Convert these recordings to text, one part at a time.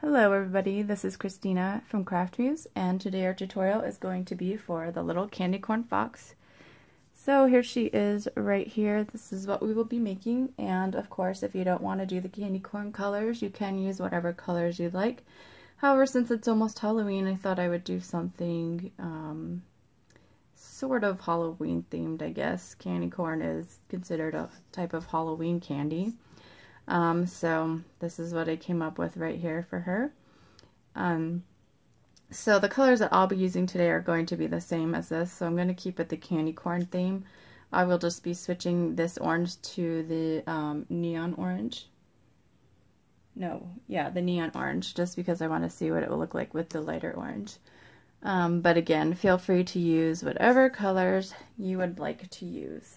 Hello everybody, this is Cristina from craftmuse, and today our tutorial is going to be for the little candy corn fox. So here she is right here. This is what we will be making, and of course if you don't want to do the candy corn colors, you can use whatever colors you'd like. However, since it's almost Halloween, I thought I would do something sort of Halloween themed, I guess. Candy corn is considered a type of Halloween candy. So this is what I came up with right here for her. So the colors that I'll be using today are going to be the same as this, so I'm going to keep it the candy corn theme. I will just be switching this orange to the neon orange. The neon orange, just because I want to see what it will look like with the lighter orange. But again, feel free to use whatever colors you would like to use.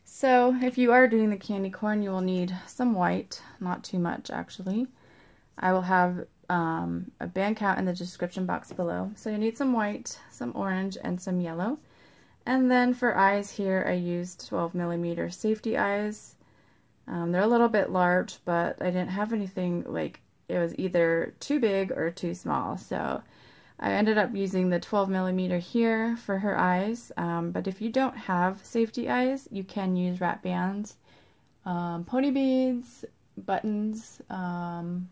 So if you are doing the candy corn, you will need some white, not too much actually. I will have a band count in the description box below. So you need some white, some orange, and some yellow. And then for eyes here, I used 12mm safety eyes. They're a little bit large, but I didn't have anything like, it was either too big or too small. So I ended up using the 12mm here for her eyes, but if you don't have safety eyes, you can use wrap bands, pony beads, buttons, I'm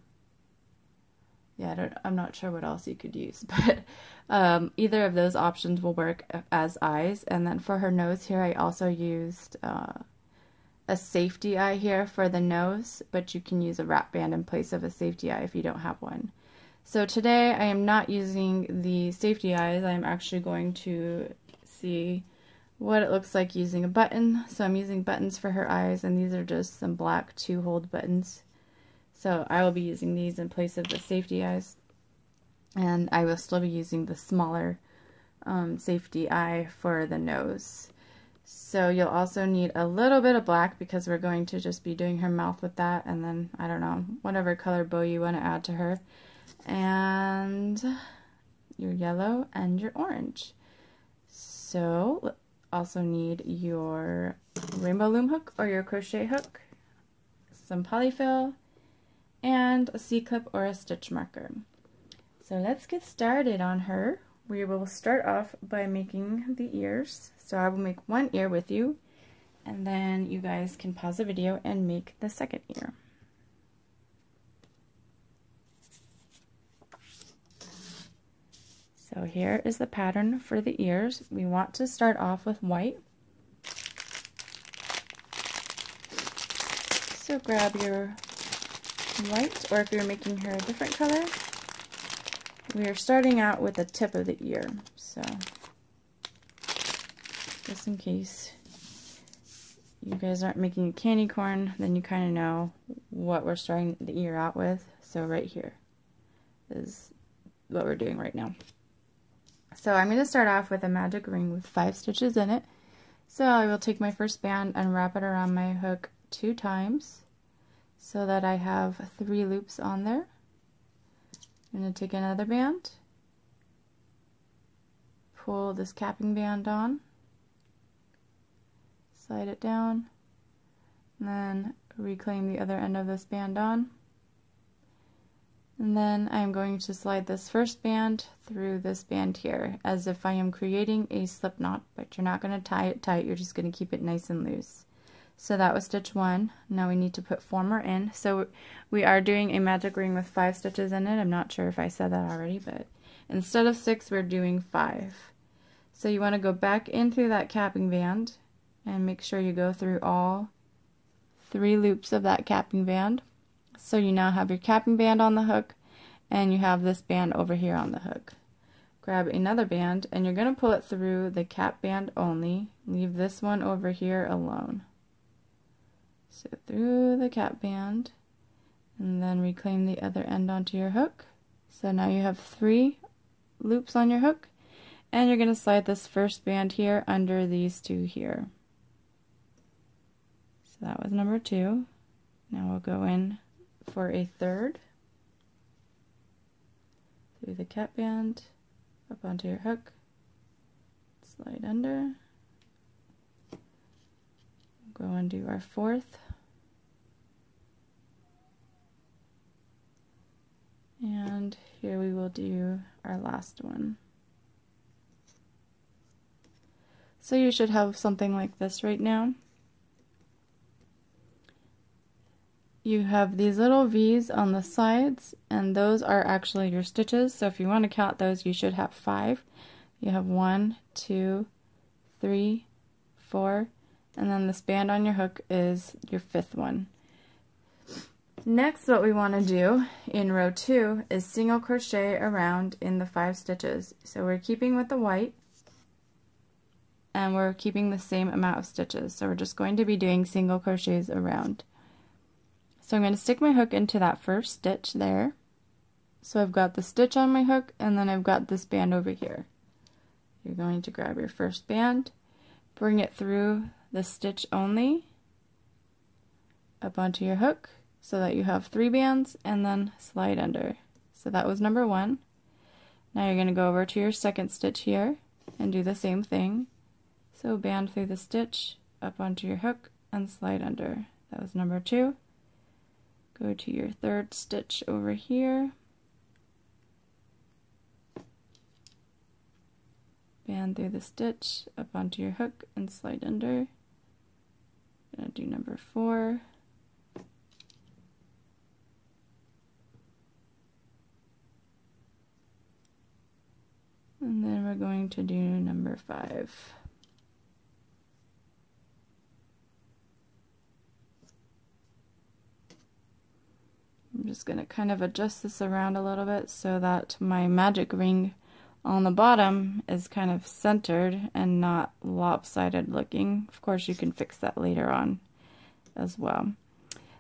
not sure what else you could use, but either of those options will work as eyes. And then for her nose here, I also used a safety eye here for the nose, but you can use a wrap band in place of a safety eye if you don't have one. So today I am not using the safety eyes. I'm actually going to see what it looks like using a button. So I'm using buttons for her eyes, and these are just some black 2-hold buttons. So I will be using these in place of the safety eyes. And I will still be using the smaller safety eye for the nose. So you'll also need a little bit of black because we're going to just be doing her mouth with that, and then, I don't know, whatever color bow you want to add to her. And your yellow and your orange. So also need your rainbow loom hook or your crochet hook, some polyfil, and a C-clip or a stitch marker. So let's get started on her. We will start off by making the ears. So I will make one ear with you, and then you guys can pause the video and make the second ear. So here is the pattern for the ears. We want to start off with white. So grab your white, or if you're making her a different color, we are starting out with the tip of the ear. So just in case you guys aren't making a candy corn, then you kind of know what we're starting the ear out with. So right here is what we're doing right now. So I'm going to start off with a magic ring with 5 stitches in it. So I will take my first band and wrap it around my hook 2 times so that I have 3 loops on there. I'm going to take another band, pull this capping band on, slide it down, and then reclaim the other end of this band on. And then I'm going to slide this first band through this band here as if I am creating a slip knot, but you're not going to tie it tight, you're just going to keep it nice and loose. So that was stitch 1. Now we need to put 4 more in. So we are doing a magic ring with 5 stitches in it. I'm not sure if I said that already, but instead of 6 we're doing 5. So you want to go back into that capping band and make sure you go through all 3 loops of that capping band. So you now have your capping band on the hook, and you have this band over here on the hook. Grab another band, and you're going to pull it through the cap band only. Leave this one over here alone. So through the cap band, and then reclaim the other end onto your hook. So now you have 3 loops on your hook, and you're going to slide this first band here under these 2 here. So that was number 2. Now we'll go in for a third through the cap band up onto your hook, slide under, go and do our 4th, we'll do our last one. So you should have something like this right now. You have these little V's on the sides, and those are actually your stitches. So if you want to count those, you should have 5. You have 1, 2, 3, 4, and then this band on your hook is your 5th one. Next, what we want to do in row 2 is single crochet around in the 5 stitches. So we're keeping with the white, and we're keeping the same amount of stitches. So we're just going to be doing single crochets around. So I'm going to stick my hook into that first stitch there. So I've got the stitch on my hook, and then I've got this band over here. You're going to grab your first band, bring it through the stitch only, up onto your hook, so that you have 3 bands, and then slide under. So that was number 1. Now you're going to go over to your second stitch here, and do the same thing. So band through the stitch, up onto your hook, and slide under. That was number 2. Go to your third stitch over here, band through the stitch, up onto your hook, and slide under. I'm going to do number 4. And then we're going to do number 5. I'm just going to kind of adjust this around a little bit so that my magic ring on the bottom is kind of centered and not lopsided looking. Of course, you can fix that later on as well.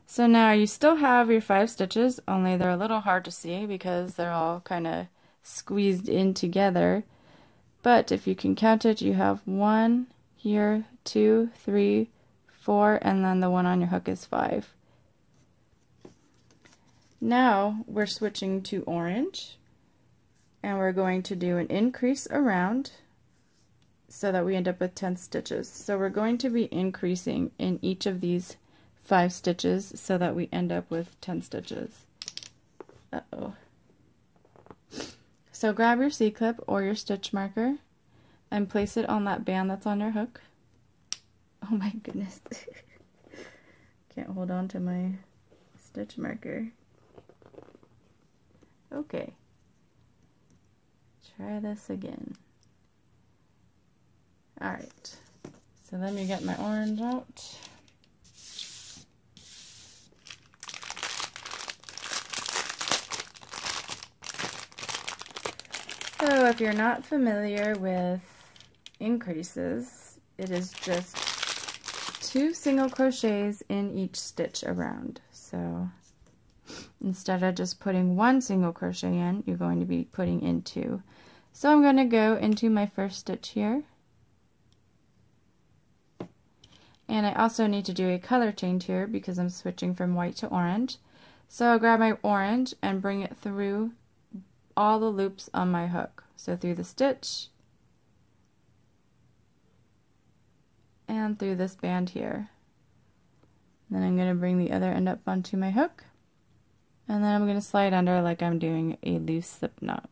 So now you still have your 5 stitches, only they're a little hard to see because they're all kind of squeezed in together. But if you can count it, you have 1 here, 2, 3, 4, and then the one on your hook is 5. Now we're switching to orange, and we're going to do an increase around so that we end up with 10 stitches. So we're going to be increasing in each of these 5 stitches so that we end up with 10 stitches. Uh-oh. So grab your C-clip or your stitch marker and place it on that band that's on your hook. Oh my goodness. Can't hold on to my stitch marker. Okay. Try this again. Alright. So let me get my orange out. So if you're not familiar with increases, it is just 2 single crochets in each stitch around. So instead of just putting 1 single crochet in, you're going to be putting in 2. So I'm going to go into my first stitch here. And I also need to do a color change here because I'm switching from white to orange. So I'll grab my orange and bring it through all the loops on my hook. So through the stitch and through this band here. Then I'm going to bring the other end up onto my hook, and then I'm going to slide under like I'm doing a loose slip knot.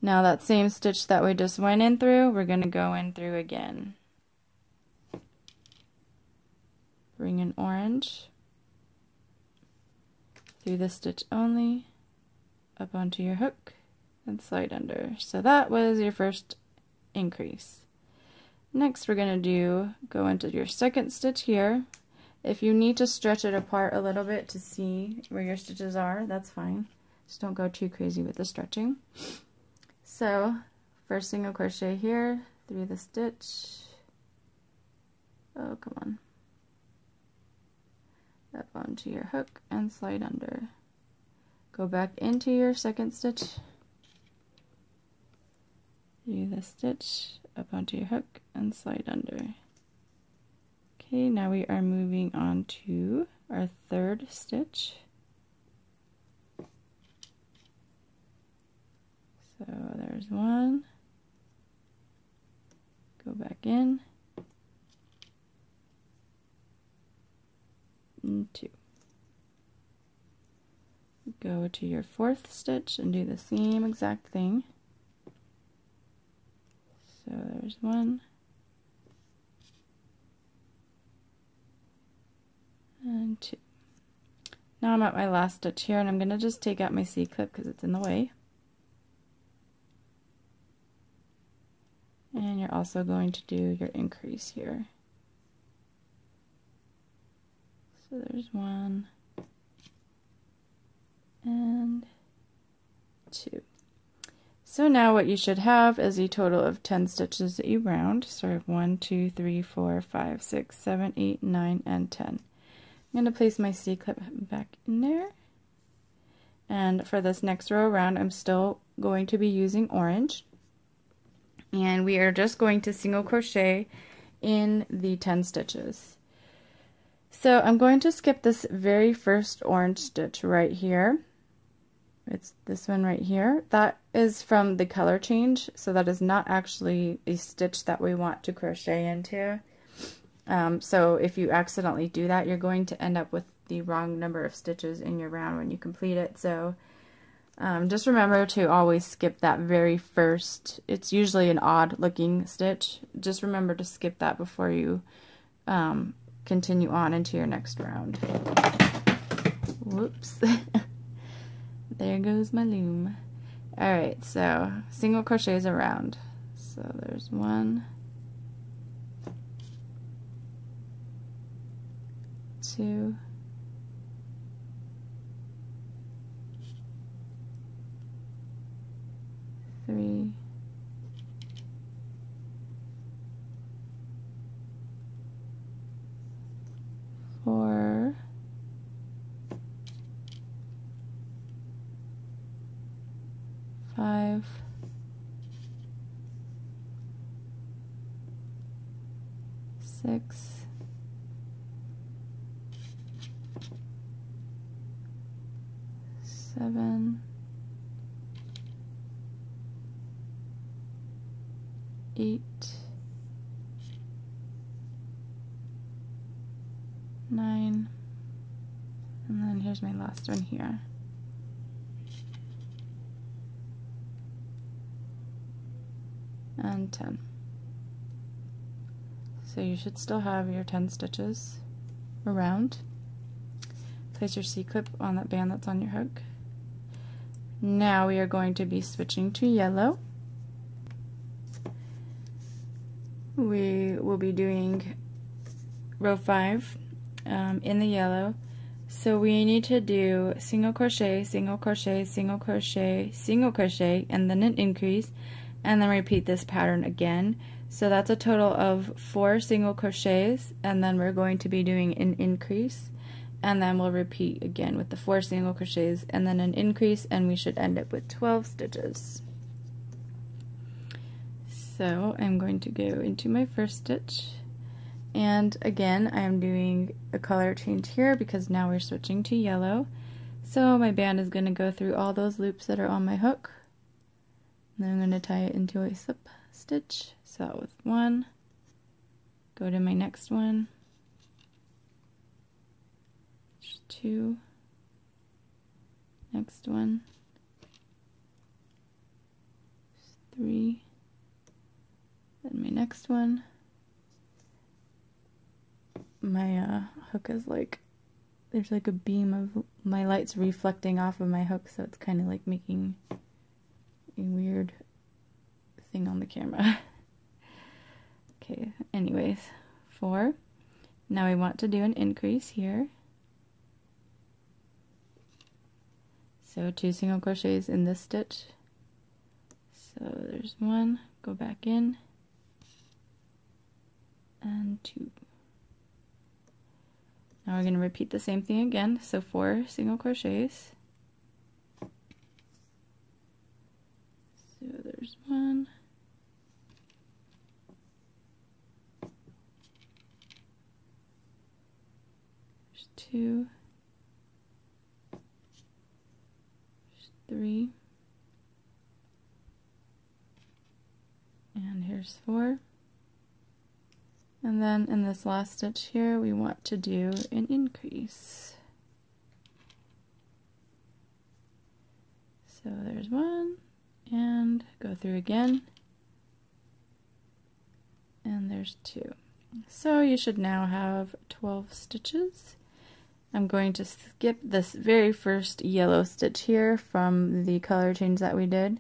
Now that same stitch that we just went in through, we're going to go in through again. Bring in orange through the stitch only, up onto your hook, and slide under. So that was your first increase. Next we're going to go into your second stitch here. If you need to stretch it apart a little bit to see where your stitches are, that's fine. Just don't go too crazy with the stretching. So first single crochet here through the stitch. Oh, come on. Up onto your hook and slide under. Go back into your second stitch. Do the stitch, up onto your hook, and slide under. Okay, now we are moving on to our third stitch. So there's 1. Go back in. And 2. go to your 4th stitch and do the same exact thing. So there's 1 and 2. Now I'm at my last stitch here, and I'm going to just take out my C-clip because it's in the way. And you're also going to do your increase here. So there's 1 and 2. So now what you should have is a total of 10 stitches that you round. So I have 1, 2, 3, 4, 5, 6, 7, 8, 9, and 10. I'm going to place my C-clip back in there. And for this next row around, I'm still going to be using orange. And we are just going to single crochet in the 10 stitches. So I'm going to skip this very first orange stitch right here. It's this one right here. That is from the color change, so that is not actually a stitch that we want to crochet into. So if you accidentally do that, you're going to end up with the wrong number of stitches in your round when you complete it. So just remember to always skip that very first, it's usually an odd looking stitch. Just remember to skip that before you continue on into your next round. Whoops. There goes my loom. Alright, so single crochets around. So there's 1, 2, 3, 4, 5, 6, 7, 8, 9, and then here's my last one here. And 10. So you should still have your 10 stitches around. Place your C-clip on that band that's on your hook. Now we are going to be switching to yellow. We will be doing row 5 in the yellow. So we need to do single crochet, single crochet, single crochet, single crochet, and then an increase, and then repeat this pattern again. So that's a total of 4 single crochets, and then we're going to be doing an increase, and then we'll repeat again with the 4 single crochets and then an increase, and we should end up with 12 stitches. So I'm going to go into my first stitch, and again I am doing a color change here because now we're switching to yellow. So my band is going to go through all those loops that are on my hook. Then I'm going to tie it into a slip stitch. So with 1, go to my next one, 2, next one, 3, then my next one. My hook is like, there's like a beam of my lights reflecting off of my hook, so it's kind of like making a weird thing on the camera. Okay, anyways, 4. Now we want to do an increase here. So 2 single crochets in this stitch. So there's 1, go back in, and 2. Now we're going to repeat the same thing again, so 4 single crochets. So there's 1, 2, 3, and here's 4. And then in this last stitch here, we want to do an increase. So there's one, and go through again, and there's 2. So you should now have 12 stitches. I'm going to skip this very first yellow stitch here from the color change that we did.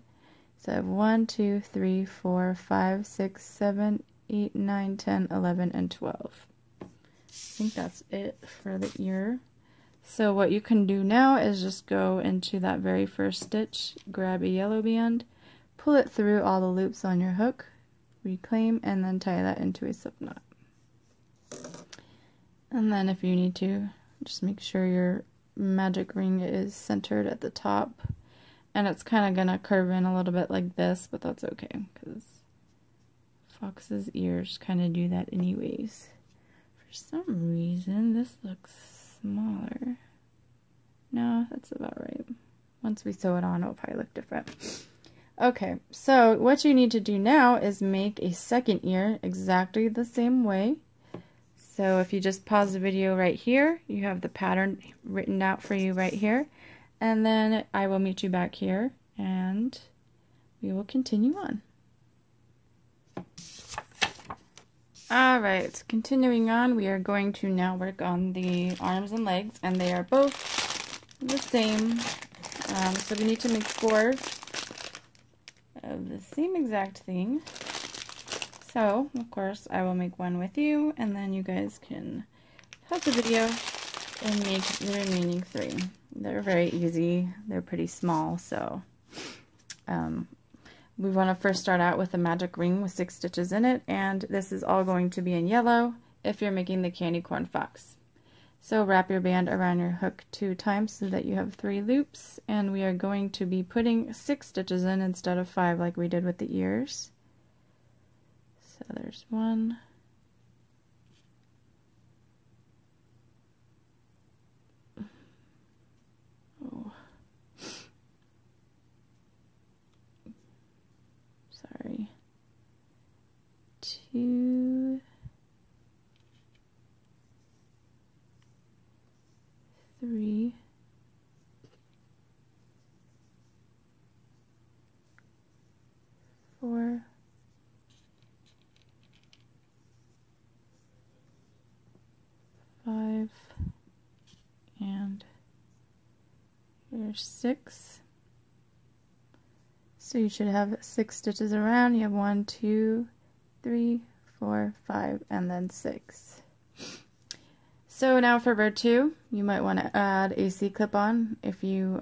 So I have 1, 2, 3, 4, 5, 6, 7, 8, 9, 10, 11, and 12. I think that's it for the ear. So what you can do now is just go into that very first stitch, grab a yellow band, pull it through all the loops on your hook, reclaim, and then tie that into a slip knot. And then if you need to, just make sure your magic ring is centered at the top. And it's kind of going to curve in a little bit like this, but that's okay, because fox's ears kind of do that anyways. For some reason, this looks smaller. No, that's about right. Once we sew it on, it'll probably look different. Okay, so what you need to do now is make a second ear exactly the same way. So if you just pause the video right here, you have the pattern written out for you right here. And then I will meet you back here and we will continue on. Alright, continuing on, we are going to now work on the arms and legs, and they are both the same. So we need to make 4 of the same exact thing. So, of course, I will make one with you, and then you guys can pause the video and make the remaining 3. They're very easy. They're pretty small, so we want to first start out with a magic ring with 6 stitches in it, and this is all going to be in yellow if you're making the candy corn fox. So wrap your band around your hook 2 times so that you have 3 loops, and we are going to be putting 6 stitches in instead of 5 like we did with the ears. So there's 1. Oh. Sorry. 2. 3. 4. 5. And here's 6. So you should have 6 stitches around. You have 1, 2, 3, 4, 5, and then 6. So now for row 2, you might want to add a C-clip on if you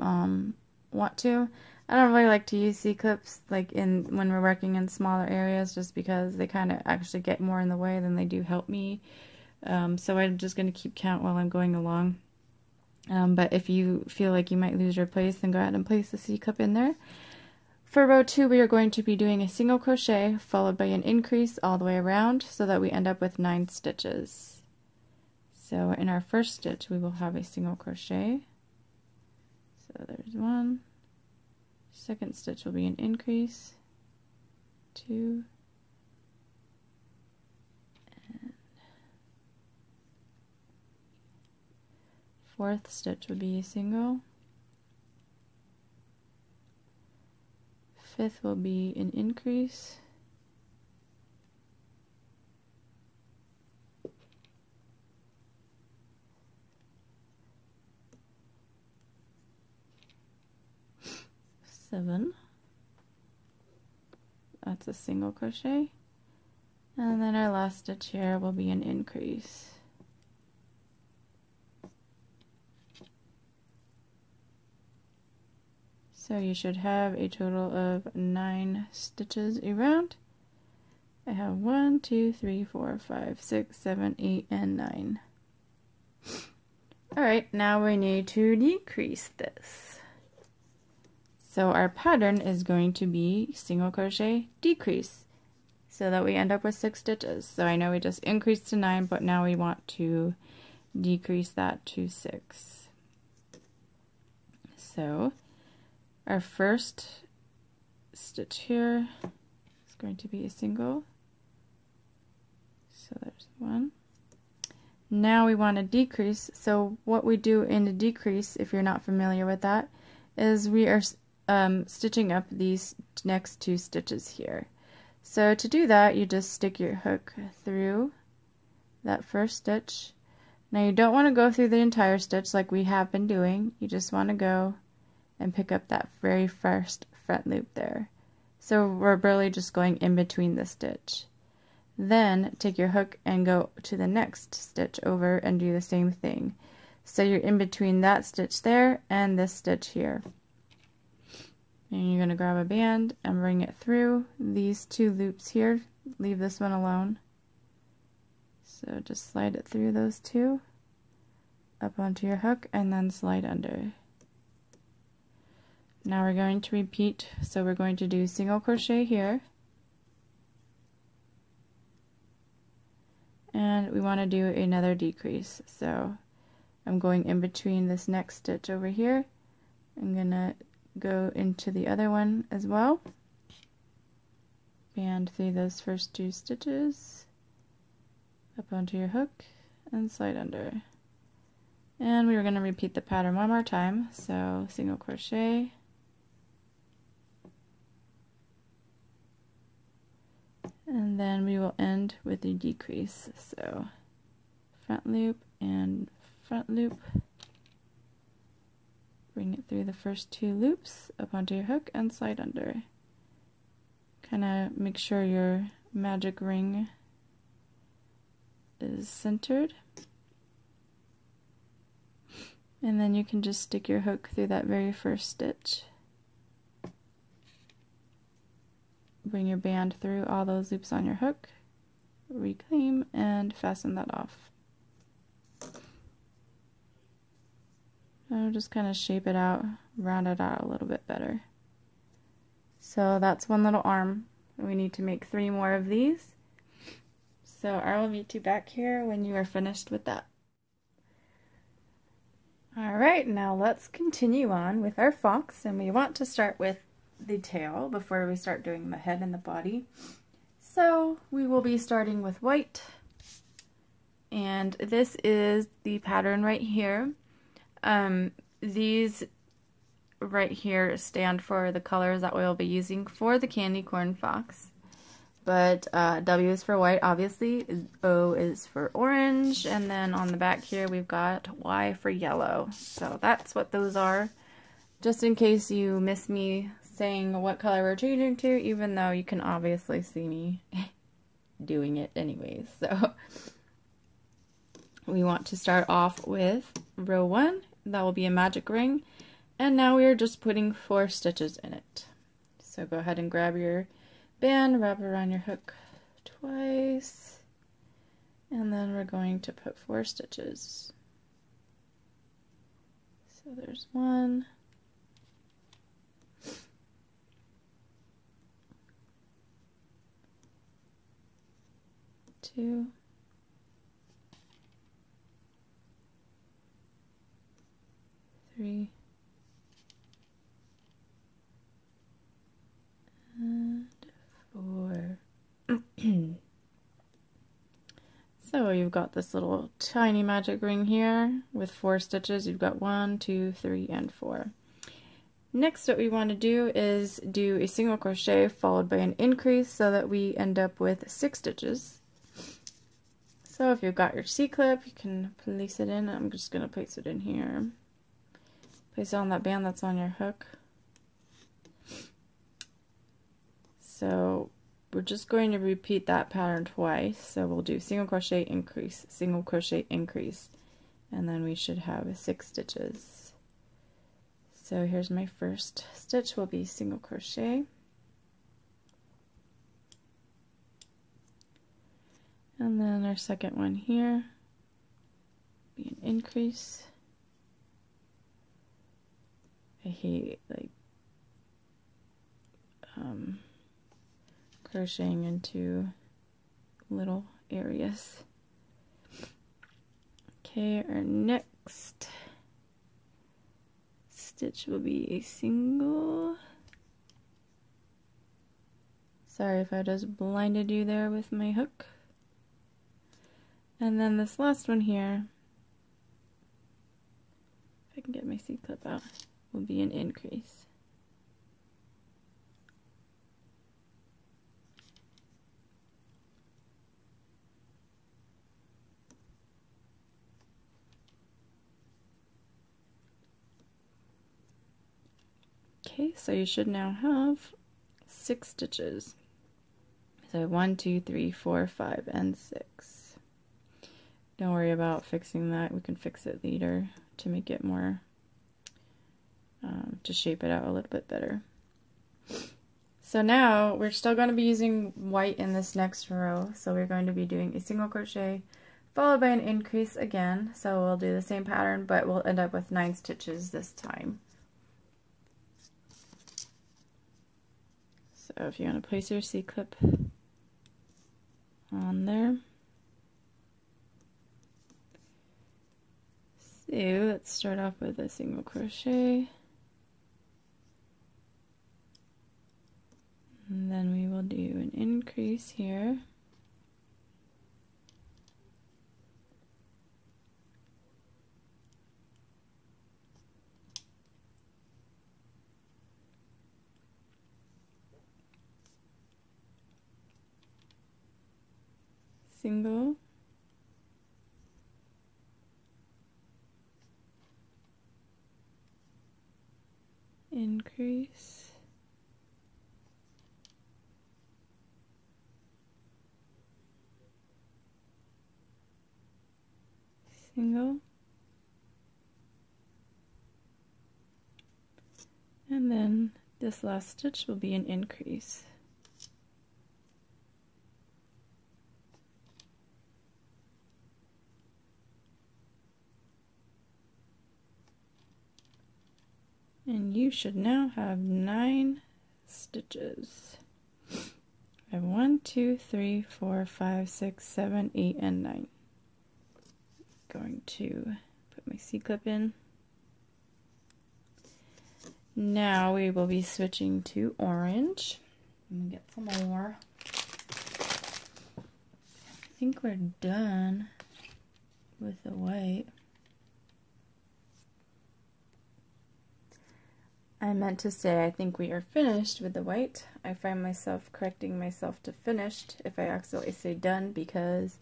want to. I don't really like to use C-clips like when we're working in smaller areas, just because they kind of actually get more in the way than they do help me. So I'm just going to keep count while I'm going along. But if you feel like you might lose your place, then go ahead and place the C-clip in there. For row 2, we are going to be doing a single crochet followed by an increase all the way around so that we end up with 9 stitches. So in our first stitch, we will have a single crochet. So there's 1. Second stitch will be an increase. 2. And fourth stitch would be a single. Fifth will be an increase. Seven. That's a single crochet. And then our last stitch here will be an increase. So you should have a total of 9 stitches around. I have 1, 2, 3, 4, 5, 6, 7, 8, and 9. Alright, now we need to decrease this. So our pattern is going to be single crochet, decrease, so that we end up with 6 stitches. So I know we just increased to 9, but now we want to decrease that to 6. So our first stitch here is going to be a single. So there's 1. Now we want to decrease. So what we do in a decrease, if you're not familiar with that, is we are stitching up these next 2 stitches here. So to do that, you just stick your hook through that first stitch. Now you don't want to go through the entire stitch like we have been doing. You just want to go and pick up that very first front loop there. So we're really just going in between the stitch. Then take your hook and go to the next stitch over and do the same thing. So you're in between that stitch there and this stitch here. And you're going to grab a band and bring it through these 2 loops here. Leave this one alone. So just slide it through those 2, up onto your hook, and then slide under. Now we're going to repeat, so we're going to do single crochet here. And we want to do another decrease. So I'm going in between this next stitch over here. I'm going to go into the other one as well. Band through those first 2 stitches, up onto your hook, and slide under. And we are going to repeat the pattern one more time. So single crochet, and then we will end with a decrease. So front loop and front loop. Bring it through the first 2 loops, up onto your hook, and slide under. Kind of make sure your magic ring is centered. And then you can just stick your hook through that very first stitch. Bring your band through all those loops on your hook, reclaim, and fasten that off. I'll just kind of shape it out, round it out a little bit better. So that's one little arm. We need to make 3 more of these. So I will meet you back here when you are finished with that. Alright, now let's continue on with our fox, and we want to start with the tail before we start doing the head and the body. So we will be starting with white, and this is the pattern right here. These right here stand for the colors that we'll be using for the candy corn fox. But W is for white, obviously. O is for orange, and then on the back here we've got Y for yellow. So that's what those are. Just in case you miss me saying what color we're changing to, even though you can obviously see me doing it anyways. So we want to start off with row 1. That will be a magic ring. And now we are just putting 4 stitches in it. So go ahead and grab your band, wrap it around your hook twice, and then we're going to put 4 stitches. So there's 1, 2, 3, and 4. So you've got this little tiny magic ring here with 4 stitches. You've got 1, 2, 3, and 4. Next, what we want to do is do a single crochet followed by an increase so that we end up with 6 stitches. So if you've got your C-clip, you can place it in. I'm just going to place it in here. Place it on that band that's on your hook. So we're just going to repeat that pattern twice. So we'll do single crochet increase, single crochet increase, and then we should have 6 stitches. So here's my first stitch, will be single crochet, and then our second one here be an increase. I hate like crocheting into little areas. Okay, our next stitch will be a single. Sorry if I just blinded you there with my hook. And then this last one here, if I can get my C-clip out, will be an increase. Okay, so you should now have 6 stitches. So 1, 2, 3, 4, 5, and 6. Don't worry about fixing that. We can fix it later to make it more, to shape it out a little bit better. So now we're still going to be using white in this next row. So we're going to be doing a single crochet followed by an increase again. So we'll do the same pattern, but we'll end up with 9 stitches this time. So if you want to place your C-clip on there. So let's start off with a single crochet. And then we will do an increase here. Single. Increase. Single, and then this last stitch will be an increase. And you should now have 9 stitches. I have 1, 2, 3, 4, 5, 6, 7, 8, and 9. Going to put my C-clip in. Now we will be switching to orange. Let me get some more. I think we're done with the white. I meant to say I think we are finished with the white. I find myself correcting myself to finished if I accidentally say done, because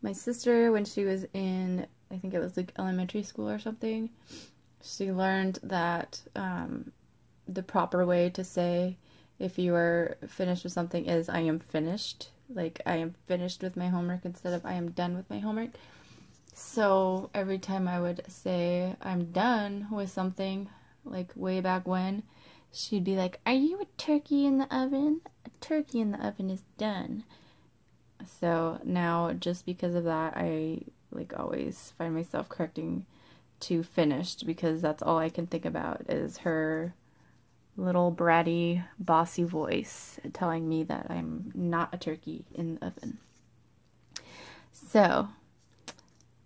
my sister, when she was in, I think it was like elementary school or something, she learned that the proper way to say if you are finished with something is I am finished. Like I am finished with my homework instead of I am done with my homework. So every time I would say I'm done with something, like way back when, she'd be like, "Are you a turkey in the oven? A turkey in the oven is done." So now, just because of that, I like always find myself correcting to finished, because that's all I can think about is her little bratty, bossy voice telling me that I'm not a turkey in the oven. So,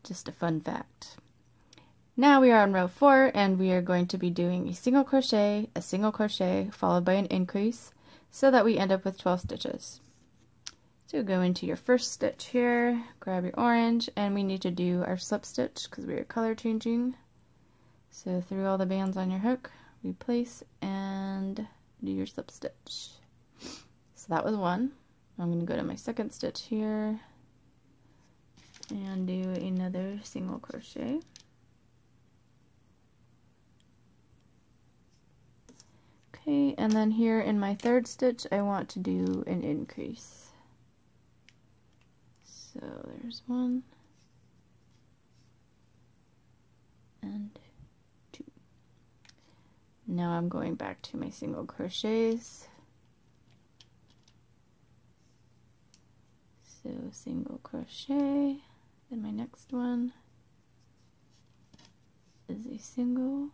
just a fun fact. Now we are on row 4, and we are going to be doing a single crochet, followed by an increase, so that we end up with 12 stitches. So go into your first stitch here, grab your orange, and we need to do our slip stitch because we are color changing. So through all the bands on your hook, replace, and do your slip stitch. So that was one. I'm going to go to my second stitch here and do another single crochet. Okay, and then here in my third stitch, I want to do an increase. So there's 1 and 2. Now I'm going back to my single crochets. So single crochet, then my next one is a single,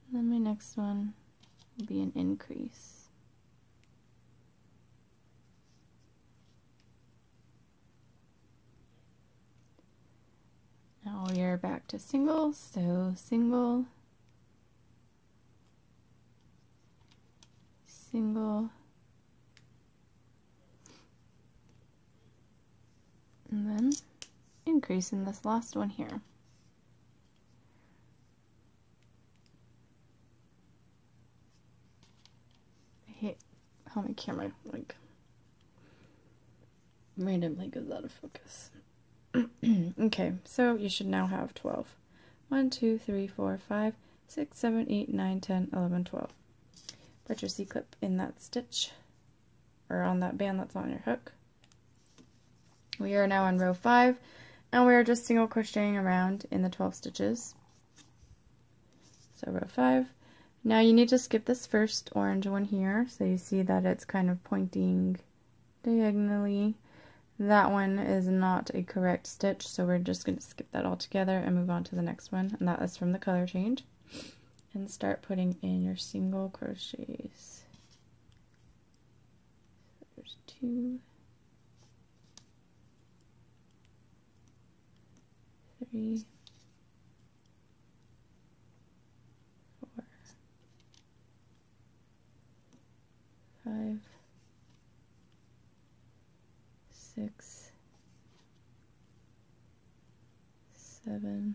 and then my next one will be an increase. Now we are back to single, so single, single, and then increase in this last one here. I hate how my camera like randomly goes out of focus. Okay, so you should now have 12. 1, 2, 3, 4, 5, 6, 7, 8, 9, 10, 11, 12. Put your C-clip in that stitch, or on that band that's on your hook. We are now on row 5, and we are just single crocheting around in the 12 stitches. So row 5. Now you need to skip this first orange one here, so you see that it's kind of pointing diagonally. That one is not a correct stitch, so we're just going to skip that altogether and move on to the next one, and that is from the color change. And start putting in your single crochets. So there's 2, 3, 4, 5, 6, 7,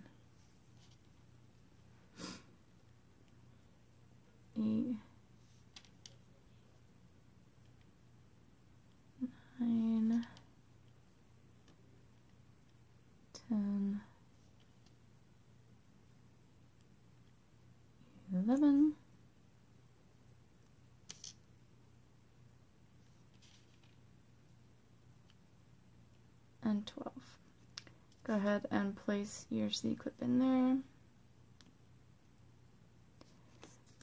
8, 9, 10, 11, and 12. Go ahead and place your C-clip in there.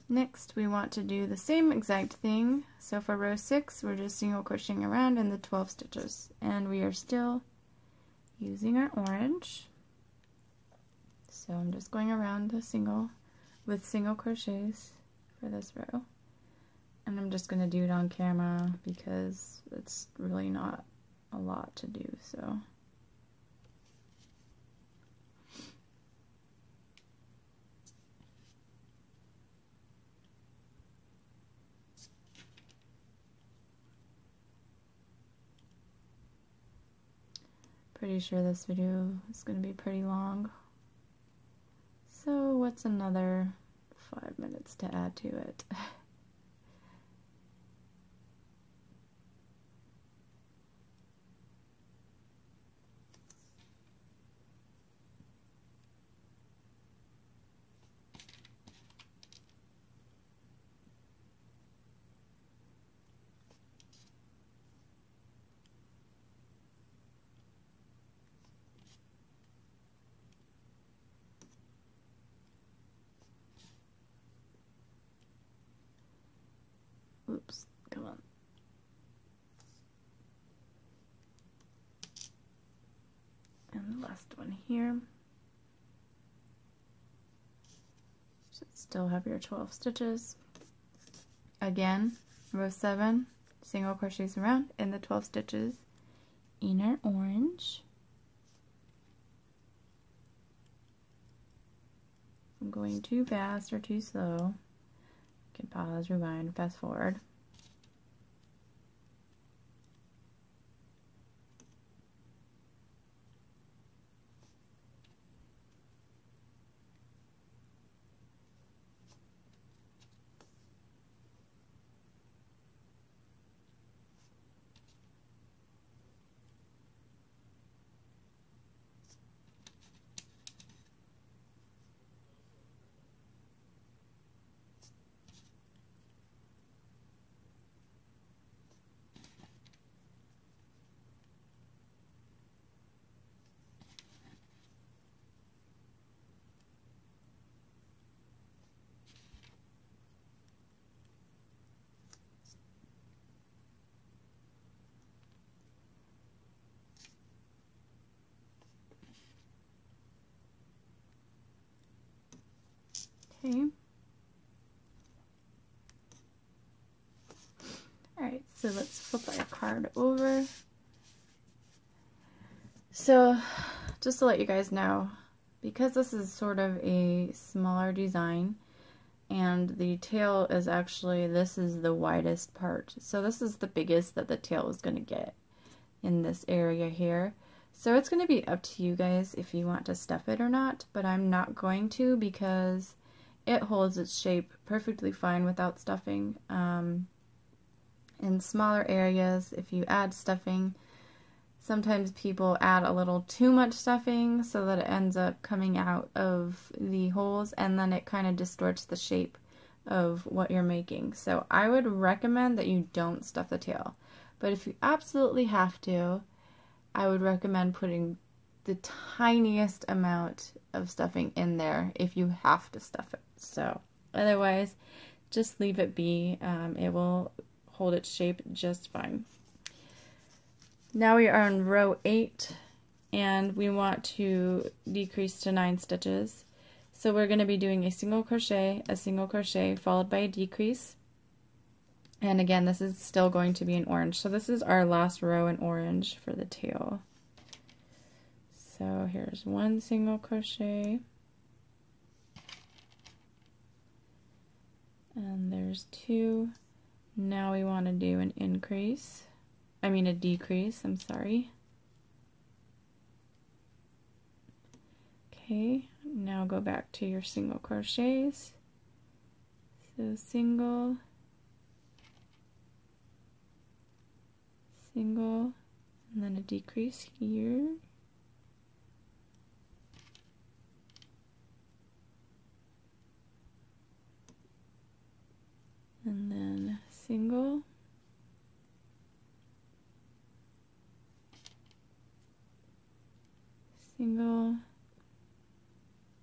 Next, we want to do the same exact thing. So for row 6, we're just single crocheting around in the 12 stitches, and we are still using our orange. So I'm just going around the single crochets for this row, and I'm just going to do it on camera because it's really not a lot to do. So pretty sure this video is going to be pretty long. So what's another 5 minutes to add to it? Oops, come on. And the last one here. Should still have your 12 stitches. Again, row 7, single crochets around in the 12 stitches in our orange. If I'm going too fast or too slow, you can pause, rewind, fast forward. Okay. Alright, so let's flip our card over. So, just to let you guys know, because this is sort of a smaller design, and the tail is actually, this is the widest part. So this is the biggest that the tail is going to get in this area here. So it's going to be up to you guys if you want to stuff it or not, but I'm not going to because it holds its shape perfectly fine without stuffing. In smaller areas, if you add stuffing, sometimes people add a little too much stuffing so that it ends up coming out of the holes, and then it kind of distorts the shape of what you're making. So I would recommend that you don't stuff the tail. But if you absolutely have to, I would recommend putting the tiniest amount of stuffing in there if you have to stuff it. So otherwise, just leave it be. It will hold its shape just fine. Now we are on row 8, and we want to decrease to 9 stitches. So we're going to be doing a single crochet, followed by a decrease. And again, this is still going to be in orange. So this is our last row in orange for the tail. So here's 1 single crochet. And there's 2. Now we want to do an increase. I mean a decrease, I'm sorry. Okay, now go back to your single crochets. So single, single, and then a decrease here. And then single, single,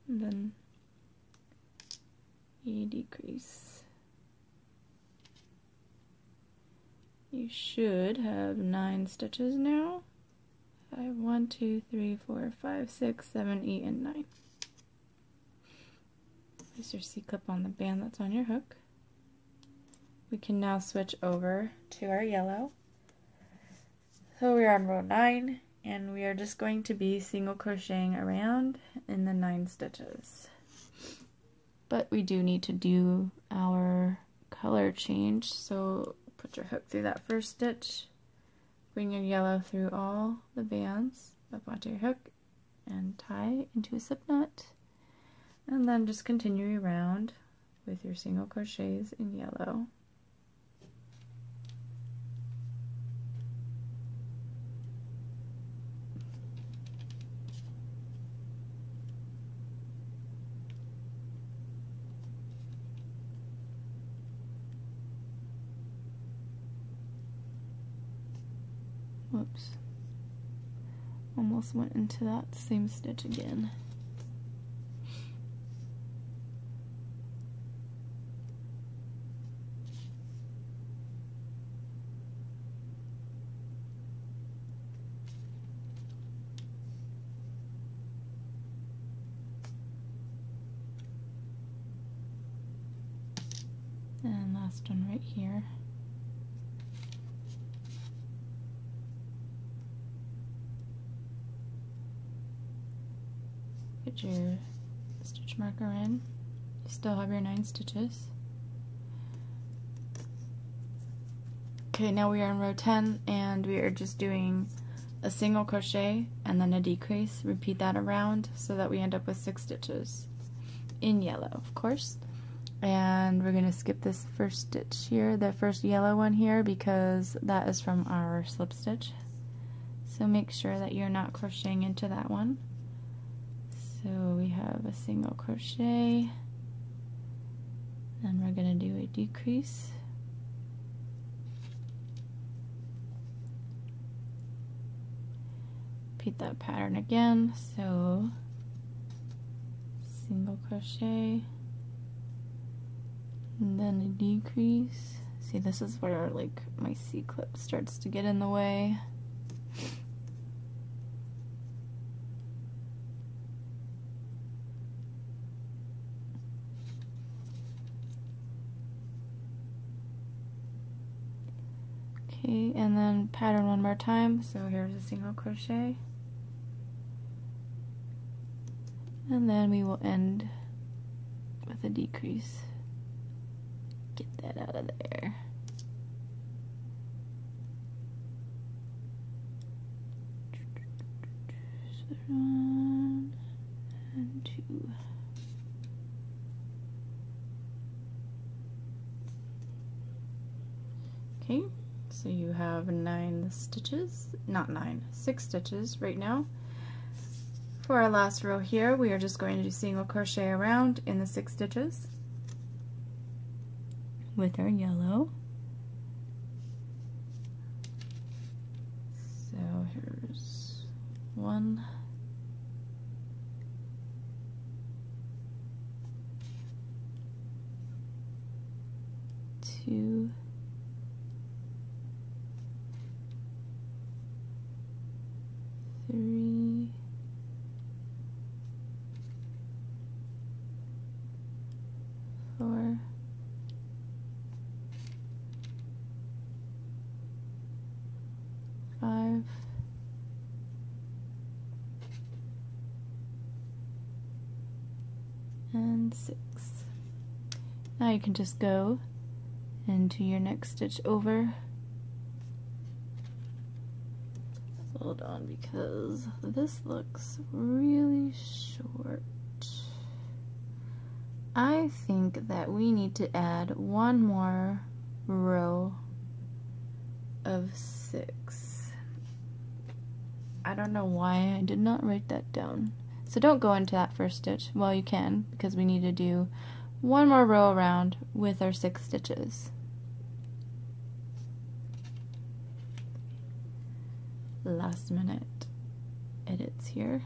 and then a decrease. You should have 9 stitches now. 1, 2, 3, 4, 5, 6, 7, 8, and 9. There's your C-clip on the band that's on your hook. We can now switch over to our yellow. So we are on row 9, and we are just going to be single crocheting around in the 9 stitches. But we do need to do our color change, so put your hook through that first stitch, bring your yellow through all the bands up onto your hook, and tie into a slip knot, and then just continue around with your single crochets in yellow. Whoops, almost went into that same stitch again. And last one right here. Get your stitch marker in. You still have your 9 stitches. Okay, now we are in row 10, and we are just doing a single crochet and then a decrease. Repeat that around so that we end up with 6 stitches in yellow, of course. And we're going to skip this first stitch here, the first yellow one here, because that is from our slip stitch. So make sure that you're not crocheting into that one. So we have a single crochet, and we're going to do a decrease. Repeat that pattern again. So single crochet, and then a decrease. See, this is where like my C-clip starts to get in the way. Okay, and then pattern one more time. So here's a single crochet, and then we will end with a decrease. Get that out of there. So 1 and 2. Okay, So you have 9 stitches, not 9, 6 stitches right now. For our last row here, we are just going to do single crochet around in the 6 stitches with our yellow. So here's 1, 2, 3, 4, 5, and 6. Now you can just go into your next stitch over. Hold on, because this looks really short. I think that we need to add one more row of 6. I don't know why I did not write that down. So don't go into that first stitch. Well, you can, because we need to do one more row around with our 6 stitches. Last minute edits here.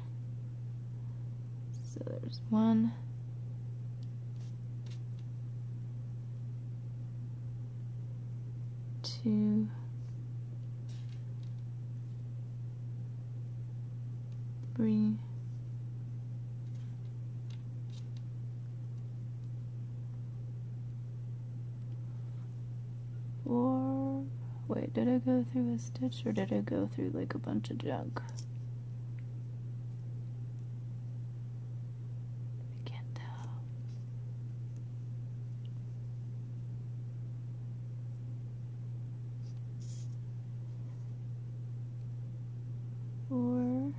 So there's 1, 2, 3, 4. Wait, did I go through a stitch or did I go through like a bunch of junk? I can't tell. 4,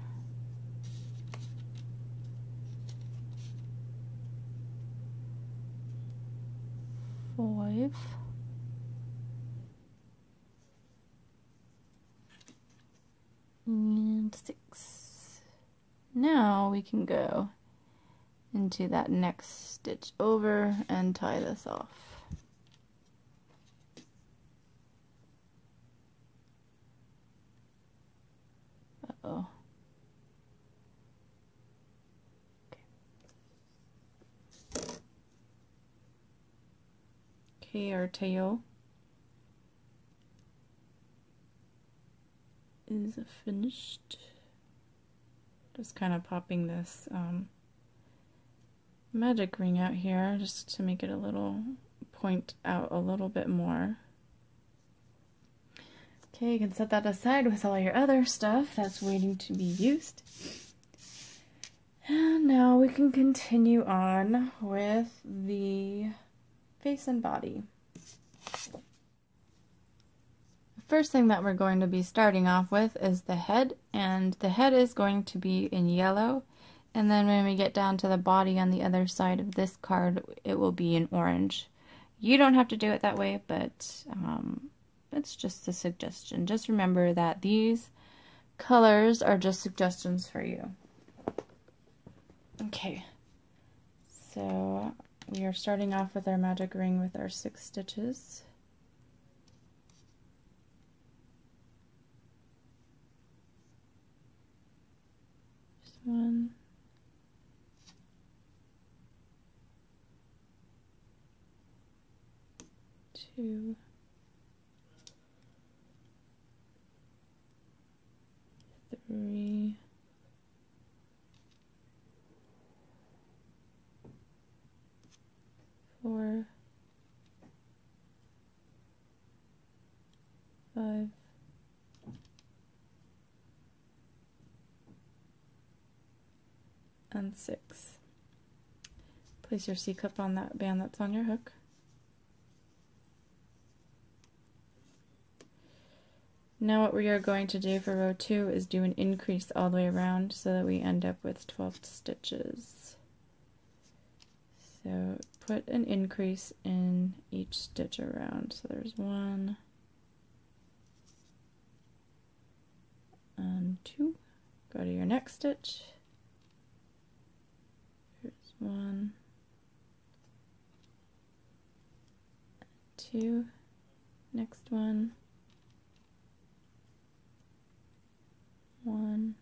5, and 6. Now we can go into that next stitch over and tie this off. Uh-oh. Okay, our tail is finished. Just kind of popping this magic ring out here just to make it a little point out a little bit more. Okay, you can set that aside with all your other stuff that's waiting to be used. And now we can continue on with the face and body. First thing that we're going to be starting off with is the head, and the head is going to be in yellow, and then when we get down to the body on the other side of this card, it will be in orange. You don't have to do it that way, but it's just a suggestion. Just remember that these colors are just suggestions for you. Okay, so we are starting off with our magic ring with our 6 stitches. Just 1, 2, 3, 4, 5, 6. Place your C-clip on that band that's on your hook. Now what we are going to do for row 2 is do an increase all the way around so that we end up with 12 stitches. So put an increase in each stitch around. So there's 1, next stitch. Here's 1, 2, next one, 1,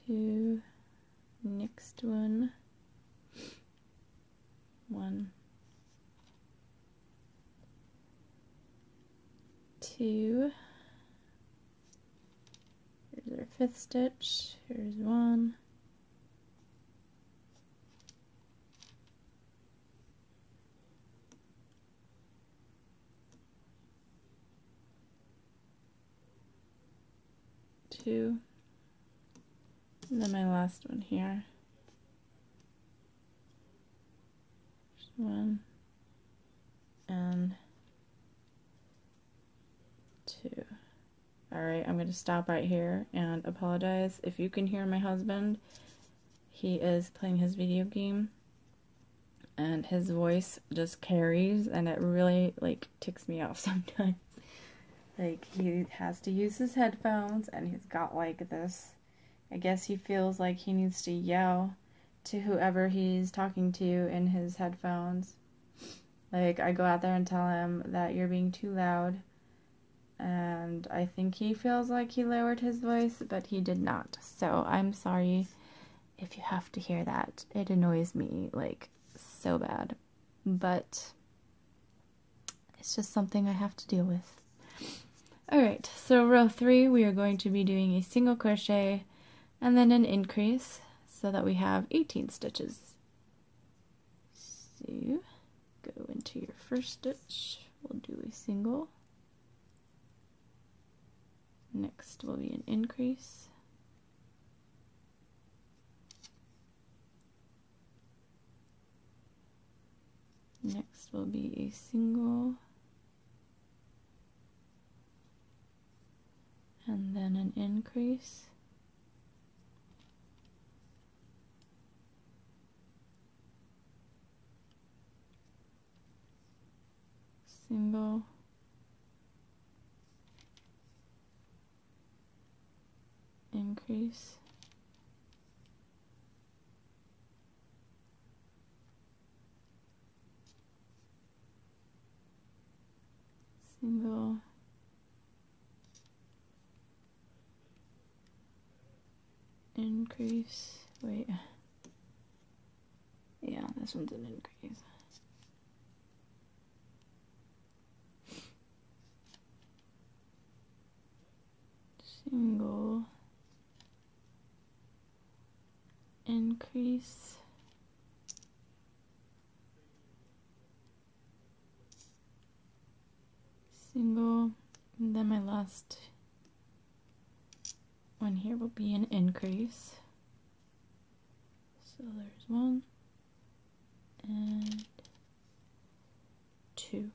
2, next one, 1, 2, here's our 5th stitch, here's 1, 2, and then my last one here. There's 1 and 2. Alright, I'm going to stop right here and apologize if you can hear my husband. He is playing his video game and his voice just carries, and it really like ticks me off sometimes. Like, he has to use his headphones and he's got like this, I guess he feels like he needs to yell to whoever he's talking to in his headphones. Like, I go out there and tell him that you're being too loud, and I think he feels like he lowered his voice, but he did not. So I'm sorry if you have to hear that. It annoys me like so bad, but it's just something I have to deal with. Alright, so row 3 we are going to be doing a single crochet and then an increase so that we have 18 stitches. So go into your first stitch, we'll do a single, next will be an increase, next will be a single, and then an increase, single, increase, single, increase, wait, yeah, this one's an increase, single, increase, single, and then my last one here will be an increase. So there's 1 and 2.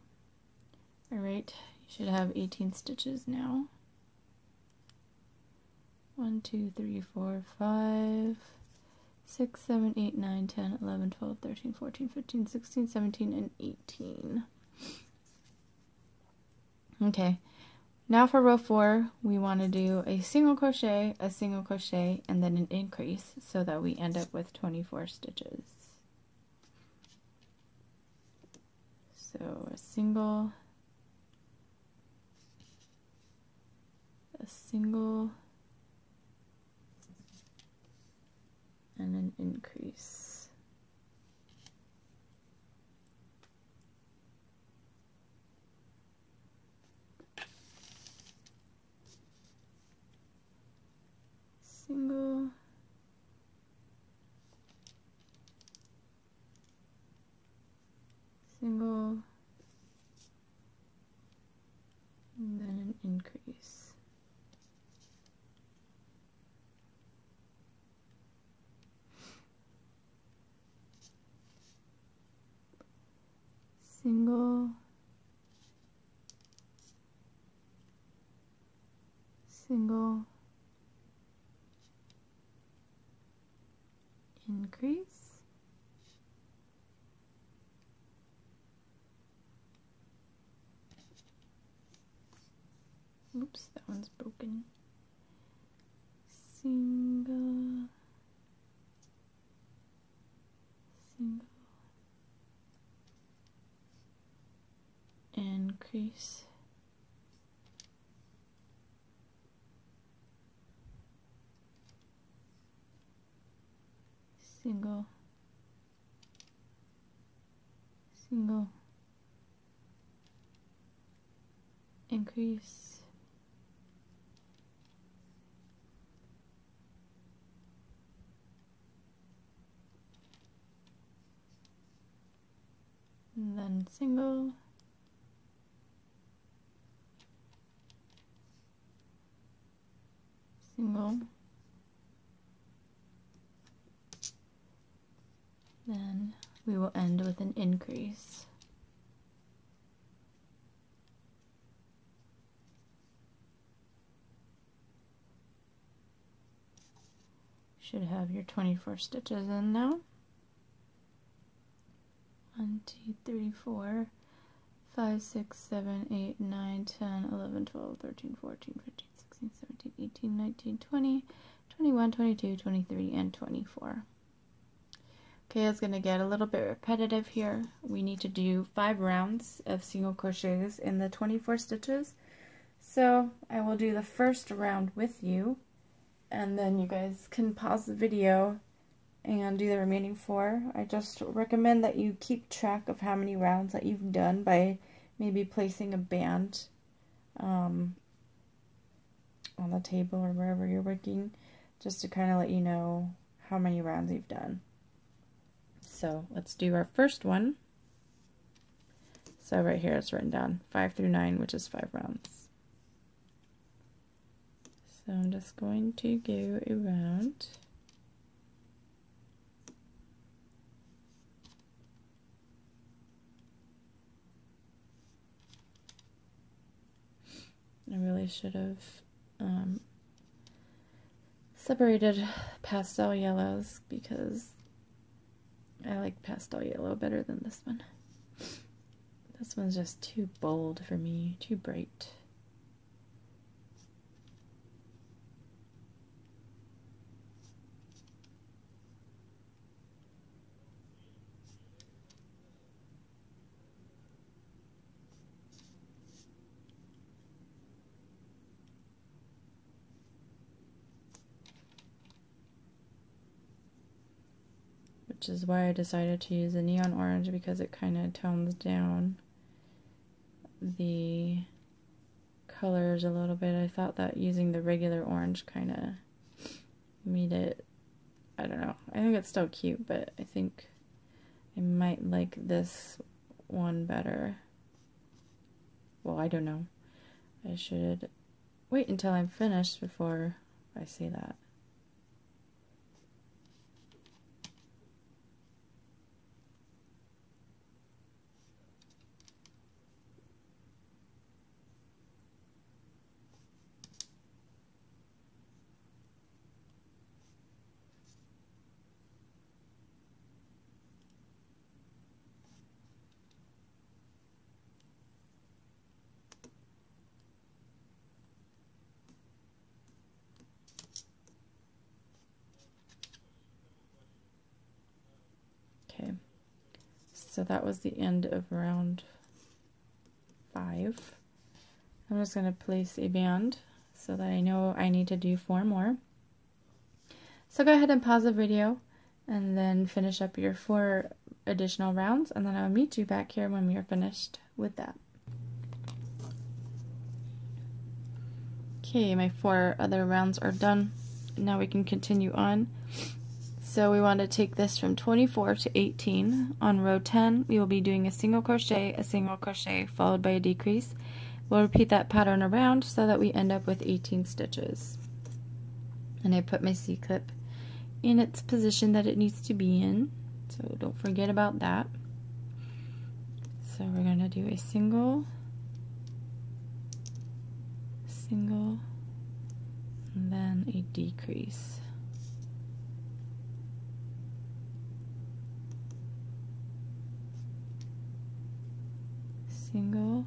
Alright, you should have 18 stitches now. 1, 2, 3, 4, 5, 6, 7, 8, 9, 10, 11, 12, 13, 14, 15, 16, 17, and 18. Okay, now for row 4, we want to do a single crochet, and then an increase so that we end up with 24 stitches. So a single, and an increase. Single, single, and then an increase. Single, single, increase, Oops, that one's broken. Single, single, increase, single, single, increase, and then single, single, then we will end with an increase. Should have your 24 stitches in now. 1, 2, 3, 4, 5, 6, 7, 8, 9, 10, 11, 12, 13, 14, 15, 16, 17, 18, 19, 20, 21, 22, 23, and 24. Okay, it's going to get a little bit repetitive here. We need to do 5 rounds of single crochets in the 24 stitches. So I will do the first round with you, and then you guys can pause the video and do the remaining 4. I just recommend that you keep track of how many rounds that you've done by maybe placing a band on the table or wherever you're working, just to kind of let you know how many rounds you've done. So let's do our first one. So right here it's written down 5 through 9, which is 5 rounds. So I'm just going to go around. I really should have separated pastel yellows because I like pastel yellow better than this one. This one's just too bold for me, too bright. Which is why I decided to use a neon orange, because it kind of tones down the colors a little bit. I thought that using the regular orange kind of made it, I don't know, I think it's still cute, but I think I might like this one better. Well, I don't know. I should wait until I'm finished before I say that. Okay, so that was the end of round 5. I'm just going to place a band so that I know I need to do 4 more. So go ahead and pause the video and then finish up your 4 additional rounds, and then I'll meet you back here when we are finished with that. Okay, my 4 other rounds are done. Now we can continue on. So we want to take this from 24 to 18. On row 10, we will be doing a single crochet, followed by a decrease. We'll repeat that pattern around so that we end up with 18 stitches. And I put my C-clip in its position that it needs to be in, so don't forget about that. So we're going to do a single, single, and then a decrease. Single,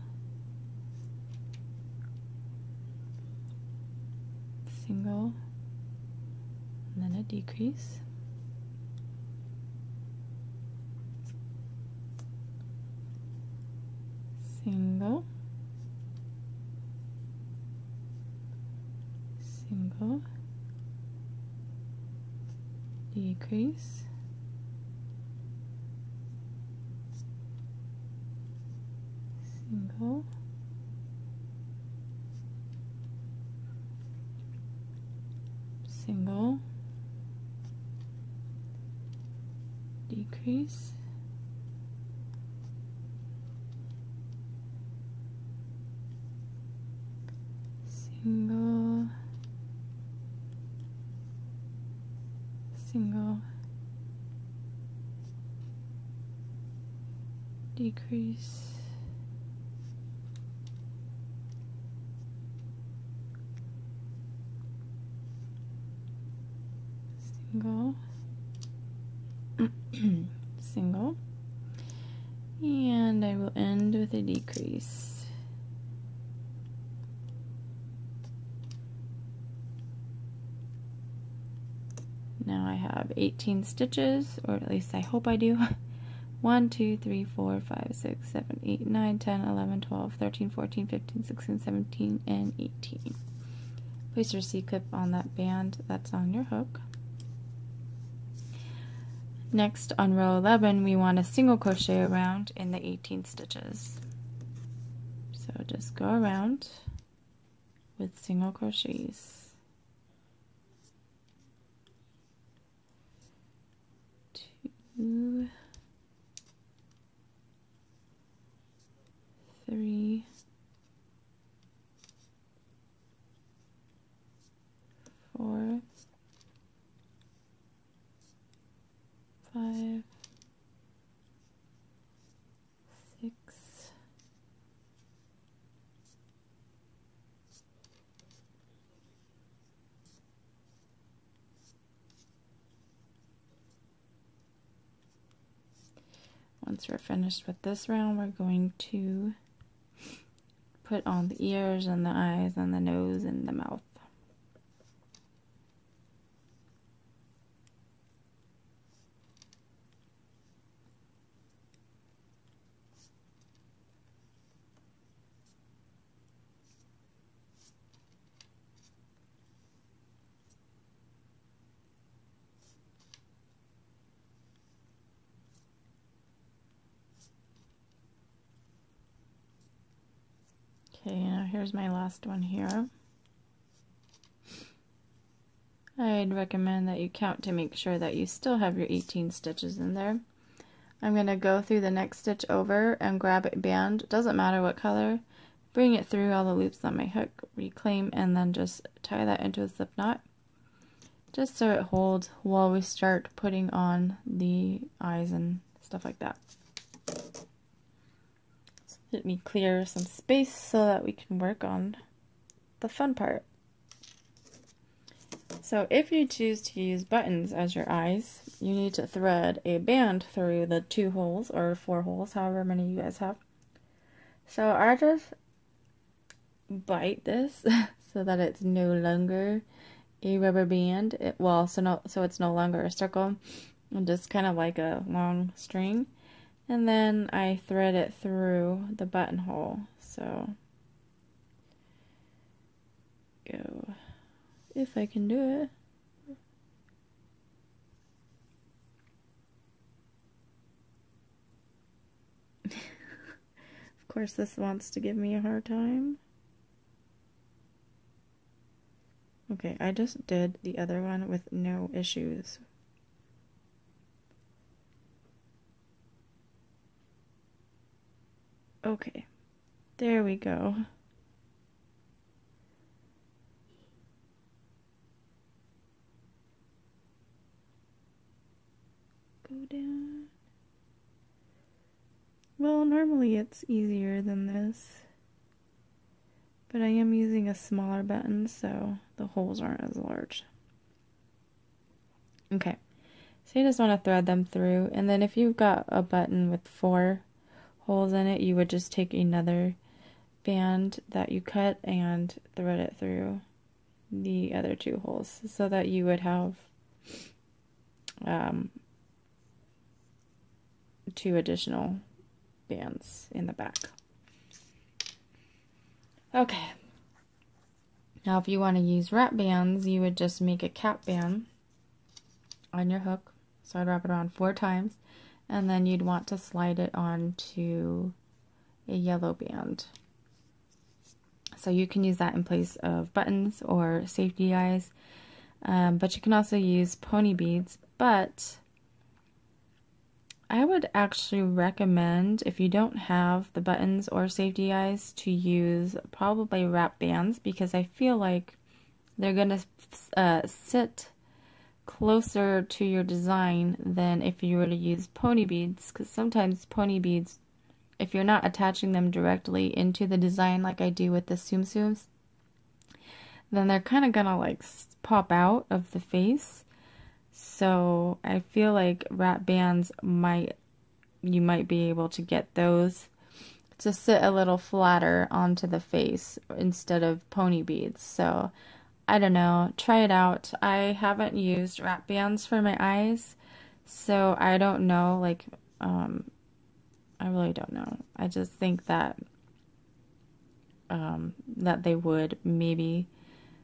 single, and then a decrease, single, single, decrease, single, single, decrease, single, single, decrease, single, single, and I will end with a decrease. Now I have 18 stitches, or at least I hope I do. 1, 2, 3, 4, 5, 6, 7, 8, 9, 10, 11, 12, 13, 14, 15, 16, 17, and 18. Place your C-clip on that band that's on your hook. Next, on row 11, we want to single crochet around in the 18 stitches. So just go around with single crochets. 2, 3, 4, 5, 6, 'Once we're finished with this round, we're going to put on the ears and the eyes and the nose and the mouth. Okay, now here's my last one here. I'd recommend that you count to make sure that you still have your 18 stitches in there. I'm going to go through the next stitch over and grab a band, doesn't matter what color, bring it through all the loops on my hook, reclaim, and then just tie that into a slip knot, just so it holds while we start putting on the eyes and stuff like that. Let me clear some space so that we can work on the fun part. So if you choose to use buttons as your eyes, you need to thread a band through the 2 holes or 4 holes, however many you guys have. So I just bite this so that it's no longer a rubber band. So it's no longer a circle, and just kind of like a long string. And then I thread it through the buttonhole. So go, if I can do it. Of course, this wants to give me a hard time. Okay, I just did the other one with no issues. Okay, there we go. Go down. Well, normally it's easier than this, but I am using a smaller button, so the holes aren't as large. Okay, so you just want to thread them through, and then if you've got a button with 4 holes in it, you would just take another band that you cut and thread it through the other 2 holes so that you would have 2 additional bands in the back. Okay. Now if you want to use wrap bands, you would just make a cap band on your hook. So I'd wrap it around 4 times, and then you'd want to slide it onto a yellow band. So you can use that in place of buttons or safety eyes, but you can also use pony beads. But I would actually recommend, if you don't have the buttons or safety eyes, to use probably wrap bands, because I feel like they're going to sit closer to your design than if you were to use pony beads, because sometimes pony beads, if you're not attaching them directly into the design like I do with the Tsum Tsums, then they're kind of gonna like pop out of the face. So I feel like wrap bands you might be able to get those to sit a little flatter onto the face instead of pony beads. So I don't know, try it out. I haven't used wrap bands for my eyes, so I don't know, like, I really don't know. I just think that that they would maybe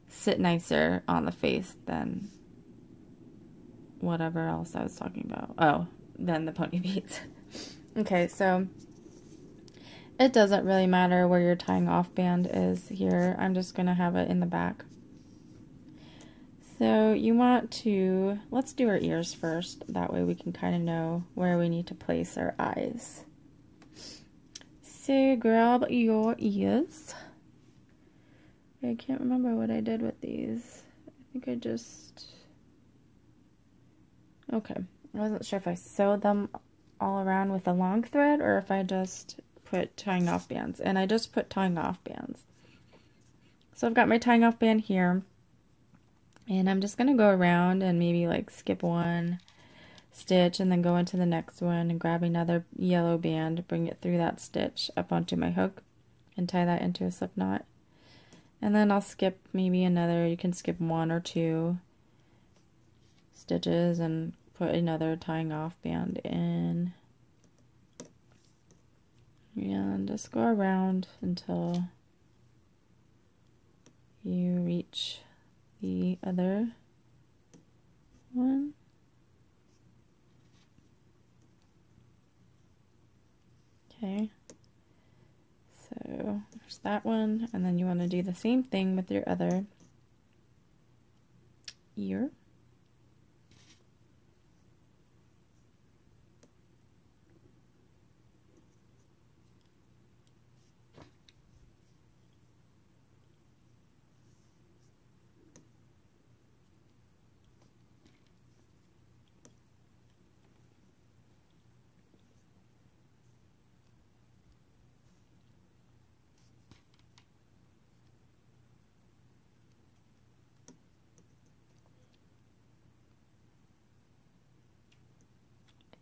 sit nicer on the face than whatever else I was talking about. Oh, than the pony beads. Okay, so it doesn't really matter where your tying off band is here. I'm just going to have it in the back. So you want to, let's do our ears first. That way we can kind of know where we need to place our eyes. So grab your ears. I can't remember what I did with these. I think I just... Okay. I wasn't sure if I sewed them all around with a long thread or if I just put tying off bands. And I just put tying off bands. So I've got my tying off band here. And I'm just going to go around and maybe like skip one stitch and then go into the next one and grab another yellow band, bring it through that stitch up onto my hook and tie that into a slip knot. And then I'll skip maybe another, you can skip 1 or 2 stitches and put another tying off band in. And just go around until you reach the other one. Okay, so there's that one, and then you want to do the same thing with your other ear.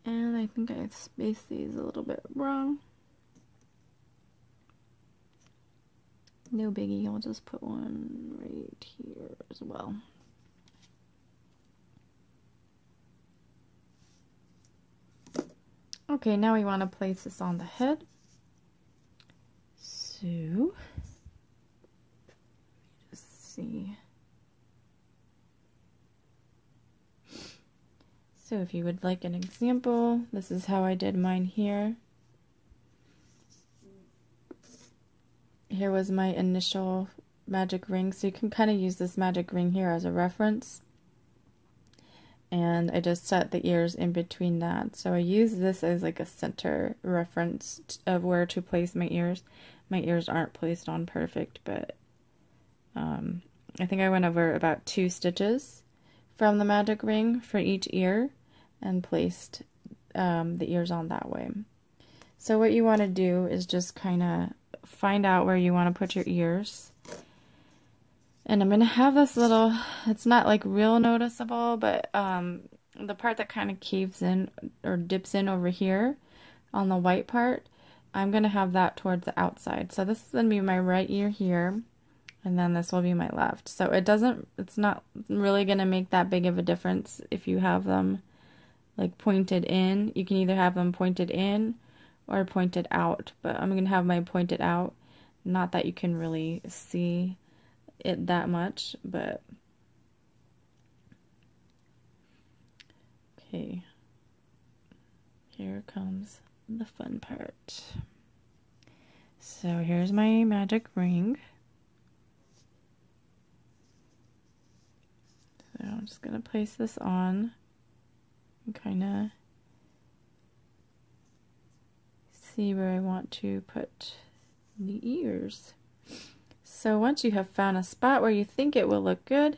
And I think I spaced these a little bit wrong. No biggie, I'll just put one right here as well. Okay, now we want to place this on the head. So, just see. So if you would like an example, this is how I did mine here. Here was my initial magic ring, so you can kind of use this magic ring here as a reference. And I just set the ears in between that. So I use this as like a center reference of where to place my ears. My ears aren't placed on perfect, but I think I went over about 2 stitches from the magic ring for each ear and placed the ears on that way. So what you want to do is just kind of find out where you want to put your ears. And I'm going to have this little, it's not like real noticeable, but the part that kind of caves in or dips in over here on the white part, I'm going to have that towards the outside. So this is going to be my right ear here. and then this will be my left. So it's not really going to make that big of a difference if you have them like pointed in. You can either have them pointed in or pointed out, but I'm going to have mine pointed out. Not that you can really see it that much, but okay. Here comes the fun part. So here's my magic ring. So I'm just going to place this on and kind of see where I want to put the ears. So once you have found a spot where you think it will look good,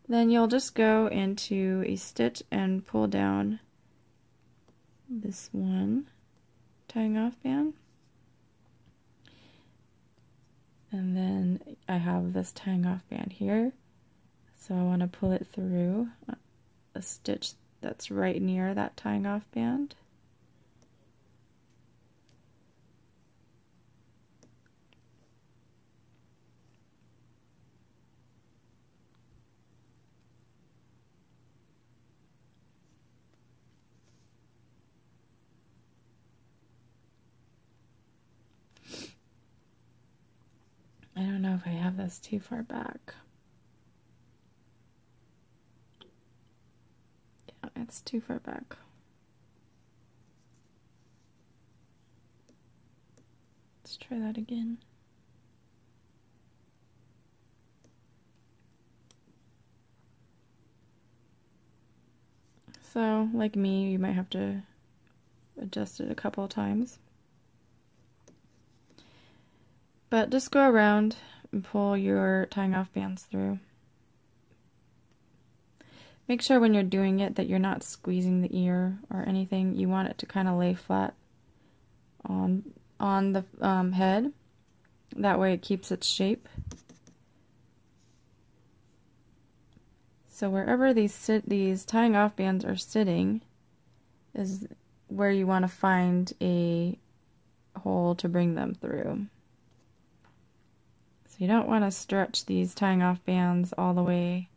then you'll just go into a stitch and pull down this one tying off band. And then I have this tying off band here. So I want to pull it through a stitch that's right near that tying off band. I don't know if I have this too far back. Yeah, it's too far back. Let's try that again. So, like me, you might have to adjust it a couple of times. But just go around and pull your tying off bands through. Make sure when you're doing it that you're not squeezing the ear or anything. You want it to kind of lay flat on the head. That way it keeps its shape. So wherever these tying off bands are sitting is where you want to find a hole to bring them through. So you don't want to stretch these tying off bands all the way,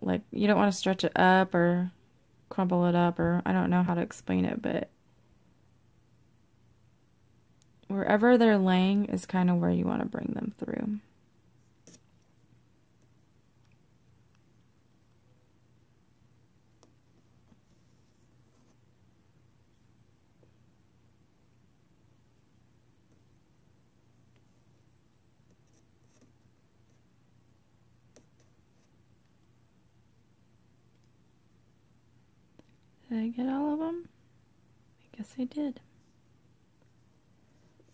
like you don't want to stretch it up or crumple it up, or I don't know how to explain it, but wherever they're laying is kind of where you want to bring them through. Did I get all of them? I guess I did.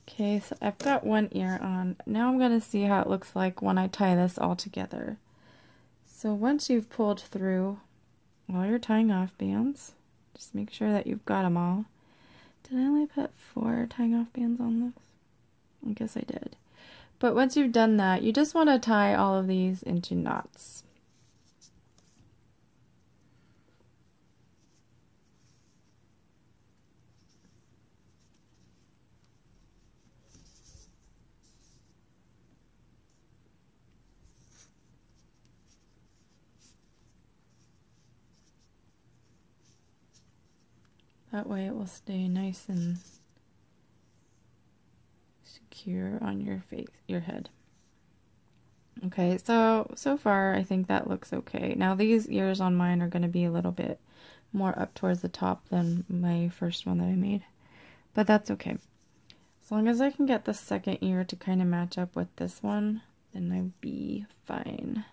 Okay, so I've got one ear on. Now I'm going to see how it looks like when I tie this all together. So once you've pulled through all your tying off bands, just make sure that you've got them all. Did I only put 4 tying off bands on this? I guess I did. But once you've done that, you just want to tie all of these into knots. That way it will stay nice and secure on your face, your head. Okay, so far I think that looks okay. Now these ears on mine are going to be a little bit more up towards the top than my first one that I made. But that's okay. As long as I can get the second ear to kind of match up with this one, then I'll be fine.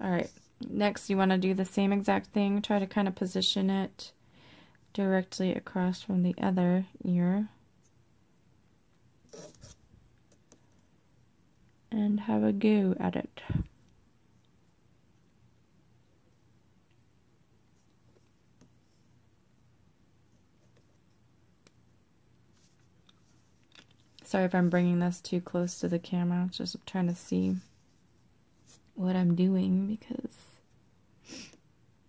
Alright. Next, you want to do the same exact thing. Try to kind of position it directly across from the other ear. And have a go at it. Sorry if I'm bringing this too close to the camera. Just trying to see what I'm doing because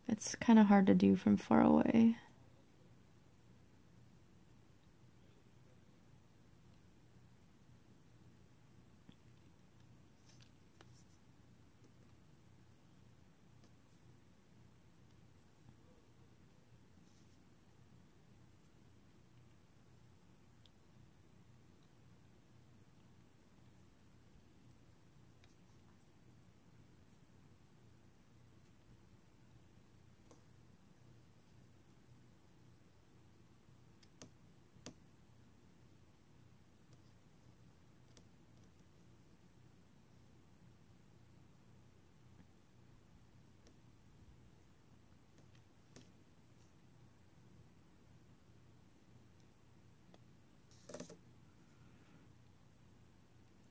it's kind of hard to do from far away.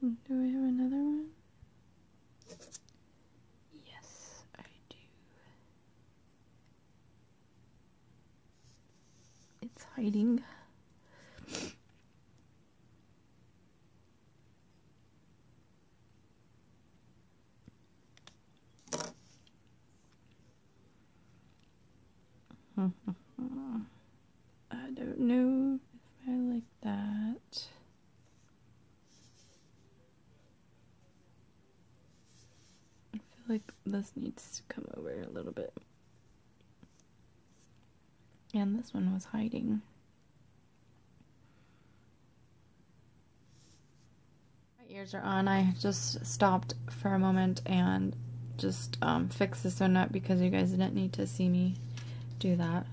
Do I have another one? Yes, I do. It's hiding. I don't know if I like that. I feel like this needs to come over a little bit. And this one was hiding. My ears are on. I just stopped for a moment and just fixed this one up because you guys didn't need to see me do that.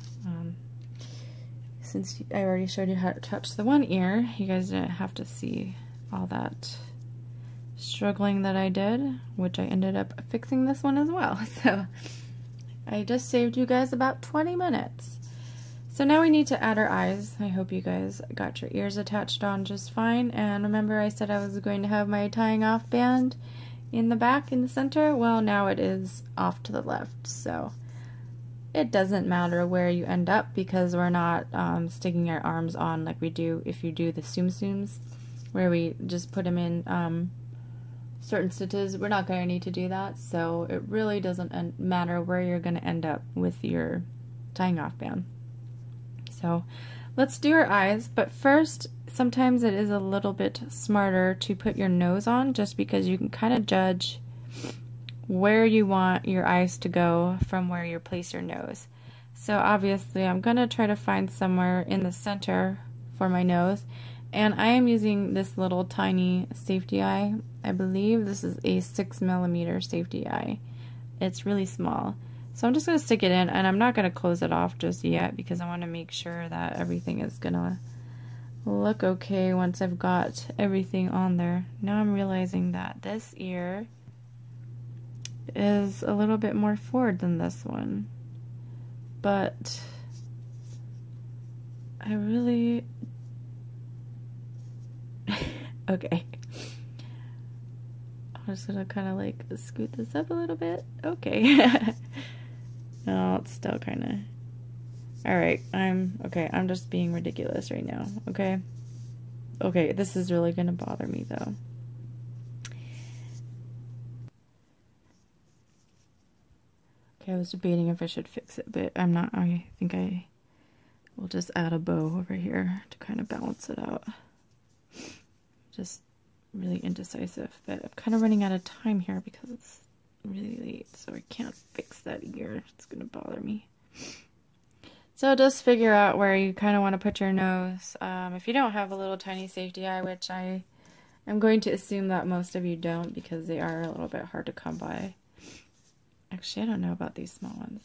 Since I already showed you how to touch the one ear, you guys didn't have to see all that struggling that I did, which I ended up fixing this one as well. So I just saved you guys about 20 minutes. So now we need to add our eyes. I hope you guys got your ears attached on just fine. And remember I said I was going to have my tying off band in the back, in the center? Well, now it is off to the left. So it doesn't matter where you end up because we're not sticking our arms on like we do if you do the Tsum Tsums, where we just put them in certain stitches. We're not going to need to do that, so it really doesn't matter where you're going to end up with your tying off band. So let's do our eyes, but first sometimes it is a little bit smarter to put your nose on just because you can kind of judge where you want your eyes to go from where you place your nose. So obviously I'm going to try to find somewhere in the center for my nose, and I am using this little tiny safety eye. I believe this is a 6mm safety eye. It's really small. So I'm just going to stick it in, and I'm not going to close it off just yet because I want to make sure that everything is going to look okay once I've got everything on there. Now I'm realizing that this ear is a little bit more forward than this one, but I really okay, I'm just gonna kind of like scoot this up a little bit. Okay. No, it's still kind of alright. I'm just being ridiculous right now. Okay, this is really gonna bother me though. I was debating if I should fix it, but I'm not. I think I will just add a bow over here to kind of balance it out. Just really indecisive, but I'm kind of running out of time here because it's really late, so I can't fix that ear. It's going to bother me. So just figure out where you kind of want to put your nose. If you don't have a little tiny safety eye, which I am going to assume that most of you don't because they are a little bit hard to come by. Actually, I don't know about these small ones.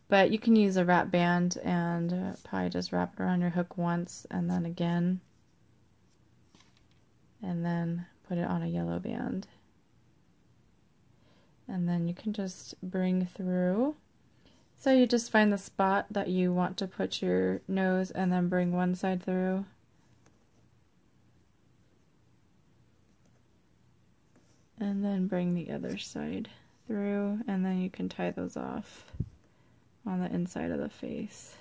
But you can use a wrap band and probably just wrap it around your hook once and then again. And then put it on a yellow band. And then you can just bring through. So you just find the spot that you want to put your nose and then bring one side through. And then bring the other side through, and then you can tie those off on the inside of the face.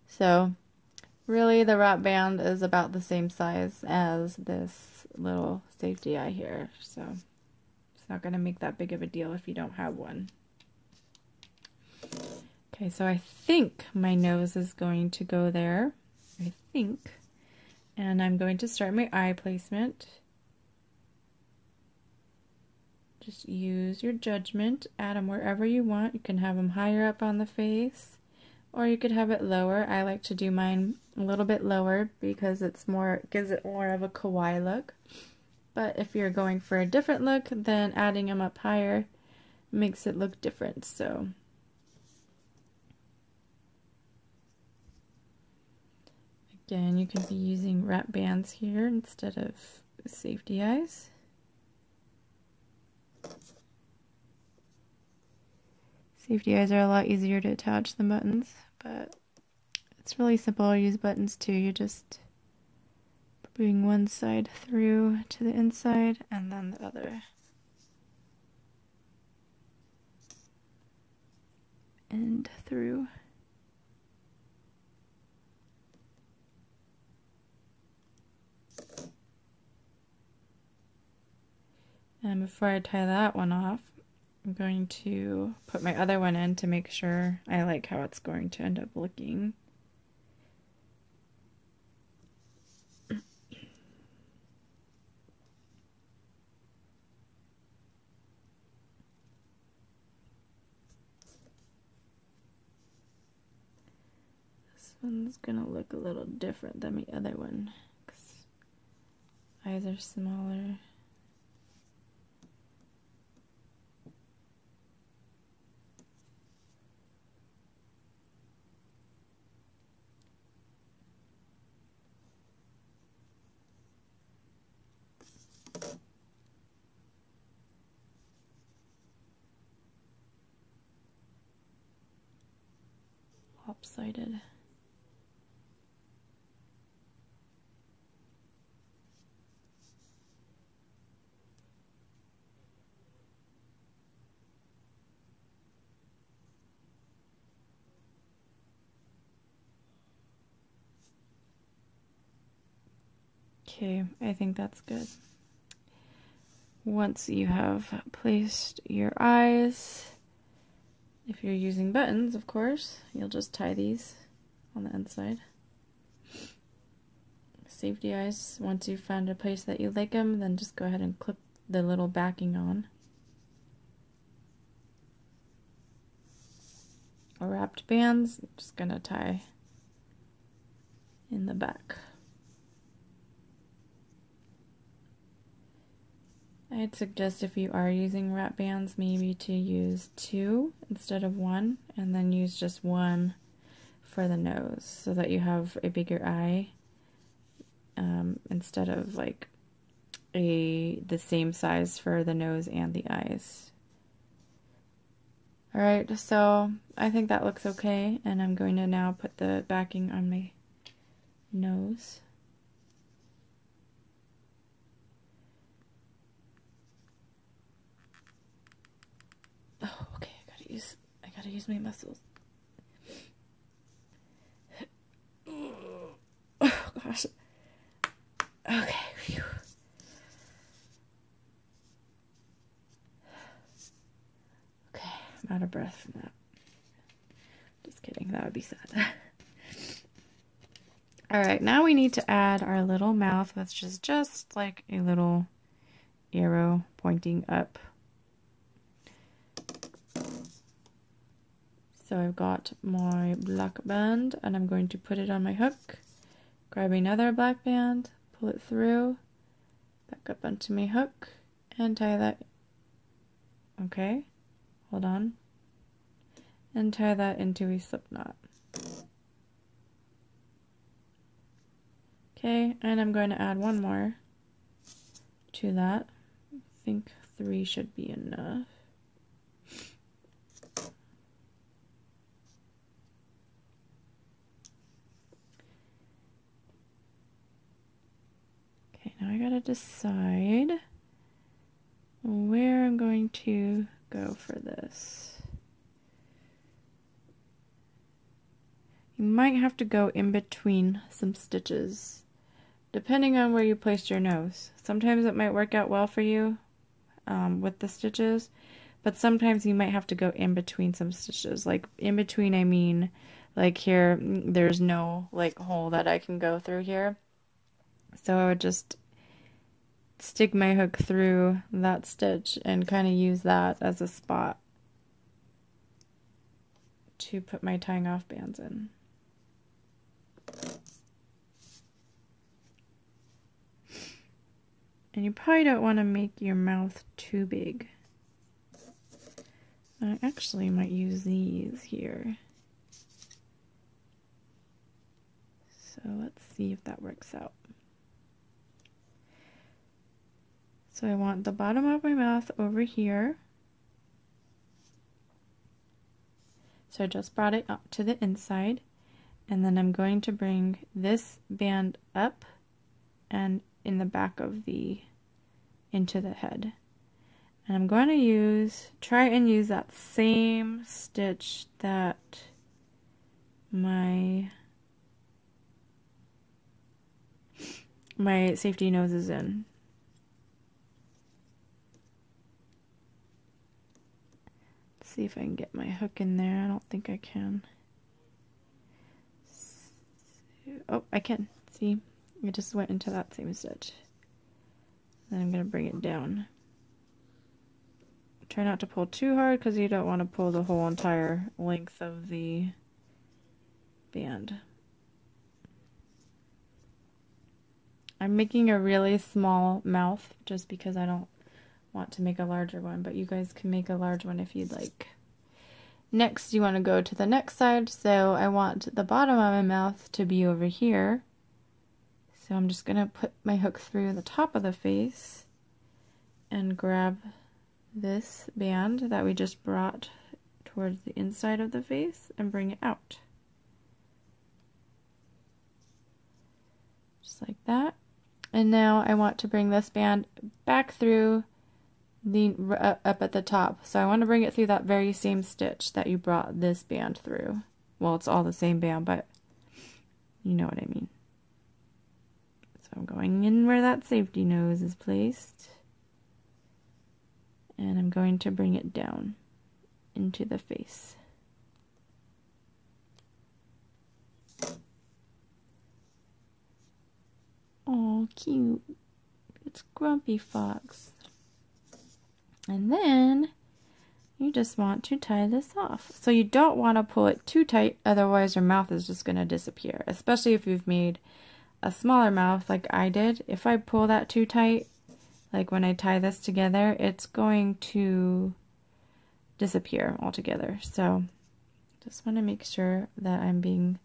So really the wrap band is about the same size as this little safety eye here, so it's not going to make that big of a deal if you don't have one. Okay, so I think my nose is going to go there, I think, and I'm going to start my eye placement. Just use your judgment, add them wherever you want. You can have them higher up on the face, or you could have it lower. I like to do mine a little bit lower because it's more, gives it more of a kawaii look. But if you're going for a different look, then adding them up higher makes it look different. So again, you can be using wrap bands here instead of safety eyes. Safety eyes are a lot easier to attach than buttons, but it's really simple to use buttons too. You just Bring one side through to the inside and then the other. And through. And before I tie that one off, I'm going to put my other one in to make sure I like how it's going to end up looking. This one's gonna look a little different than the other one because eyes are smaller. Lopsided. Okay, I think that's good. Once you have placed your eyes, if you're using buttons, of course, you'll just tie these on the inside. Safety eyes, once you've found a place that you like them, then just go ahead and clip the little backing on. Or wrapped bands, I'm just gonna tie in the back. I'd suggest if you are using wrap bands, maybe to use 2 instead of 1, and then use just 1 for the nose so that you have a bigger eye instead of like the same size for the nose and the eyes. Alright, so I think that looks okay, and I'm going to now put the backing on my nose. Oh, okay, I gotta use my muscles. Oh gosh. Okay, phew. Okay, I'm out of breath from that. Just kidding, that would be sad. Alright, now we need to add our little mouth, which is just like a little arrow pointing up. So I've got my black band and I'm going to put it on my hook, grab another black band, pull it through, back up onto my hook, and tie that, okay, hold on, and tie that into a slip knot. Okay, and I'm going to add one more to that. I think 3 should be enough. Now I gotta decide where I'm going to go for this. You might have to go in between some stitches, depending on where you placed your nose. Sometimes it might work out well for you with the stitches, but sometimes you might have to go in between some stitches. Like in between, I mean, like here, there's no like hole that I can go through here. So I would just stick my hook through that stitch and kind of use that as a spot to put my tying off bands in. And you probably don't want to make your mouth too big. I actually might use these here. So let's see if that works out. So I want the bottom of my mouth over here. So I just brought it up to the inside, and then I'm going to bring this band up and in the back of the, into the head. And I'm going to try and use that same stitch that my safety nose is in. Let's see if I can get my hook in there. I don't think I can. Oh, I can. See? It just went into that same stitch. Then I'm going to bring it down. Try not to pull too hard because you don't want to pull the whole entire length of the band. I'm making a really small mouth just because I don't want to make a larger one, but you guys can make a large one if you'd like. Next, you want to go to the next side, so I want the bottom of my mouth to be over here. So I'm just going to put my hook through the top of the face and grab this band that we just brought towards the inside of the face and bring it out. Just like that. And now I want to bring this band back through the up at the top. So I want to bring it through that very same stitch that you brought this band through. Well, it's all the same band, but you know what I mean. So I'm going in where that safety nose is placed. And I'm going to bring it down into the face. Oh, cute. It's Grumpy Fox. And then you just want to tie this off. So you don't want to pull it too tight, otherwise your mouth is just going to disappear. Especially if you've made a smaller mouth like I did. If I pull that too tight, like when I tie this together, it's going to disappear altogether. So just want to make sure that I'm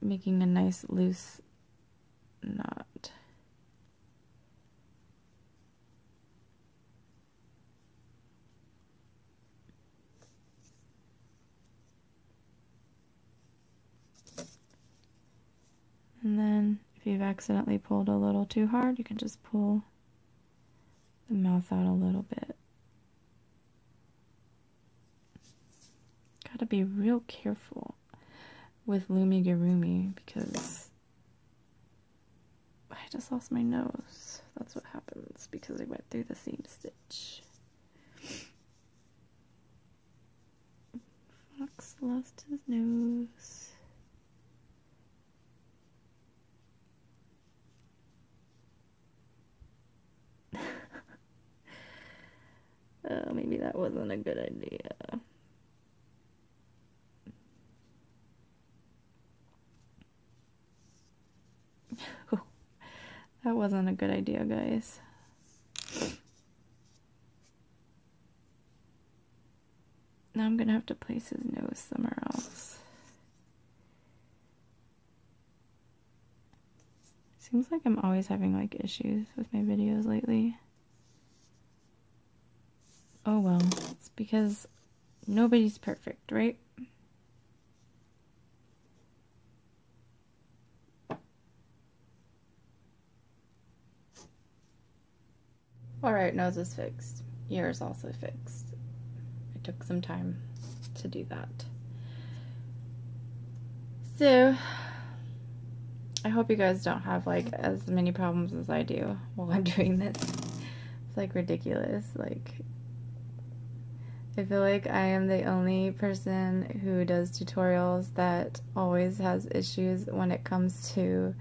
making a nice loose knot. And then if you've accidentally pulled a little too hard, you can just pull the mouth out a little bit. Gotta be real careful with Loomigurumi because I just lost my nose. That's what happens because I went through the same stitch. Fox lost his nose. Oh, maybe that wasn't a good idea. That wasn't a good idea, guys. Now I'm gonna have to place his nose somewhere else. Seems like I'm always having like issues with my videos lately. Oh well, it's because nobody's perfect, right? Alright, nose is fixed. Ear is also fixed. It took some time to do that. So, I hope you guys don't have like as many problems as I do while I'm doing this. It's like ridiculous. Like, I feel like I am the only person who does tutorials that always has issues when it comes to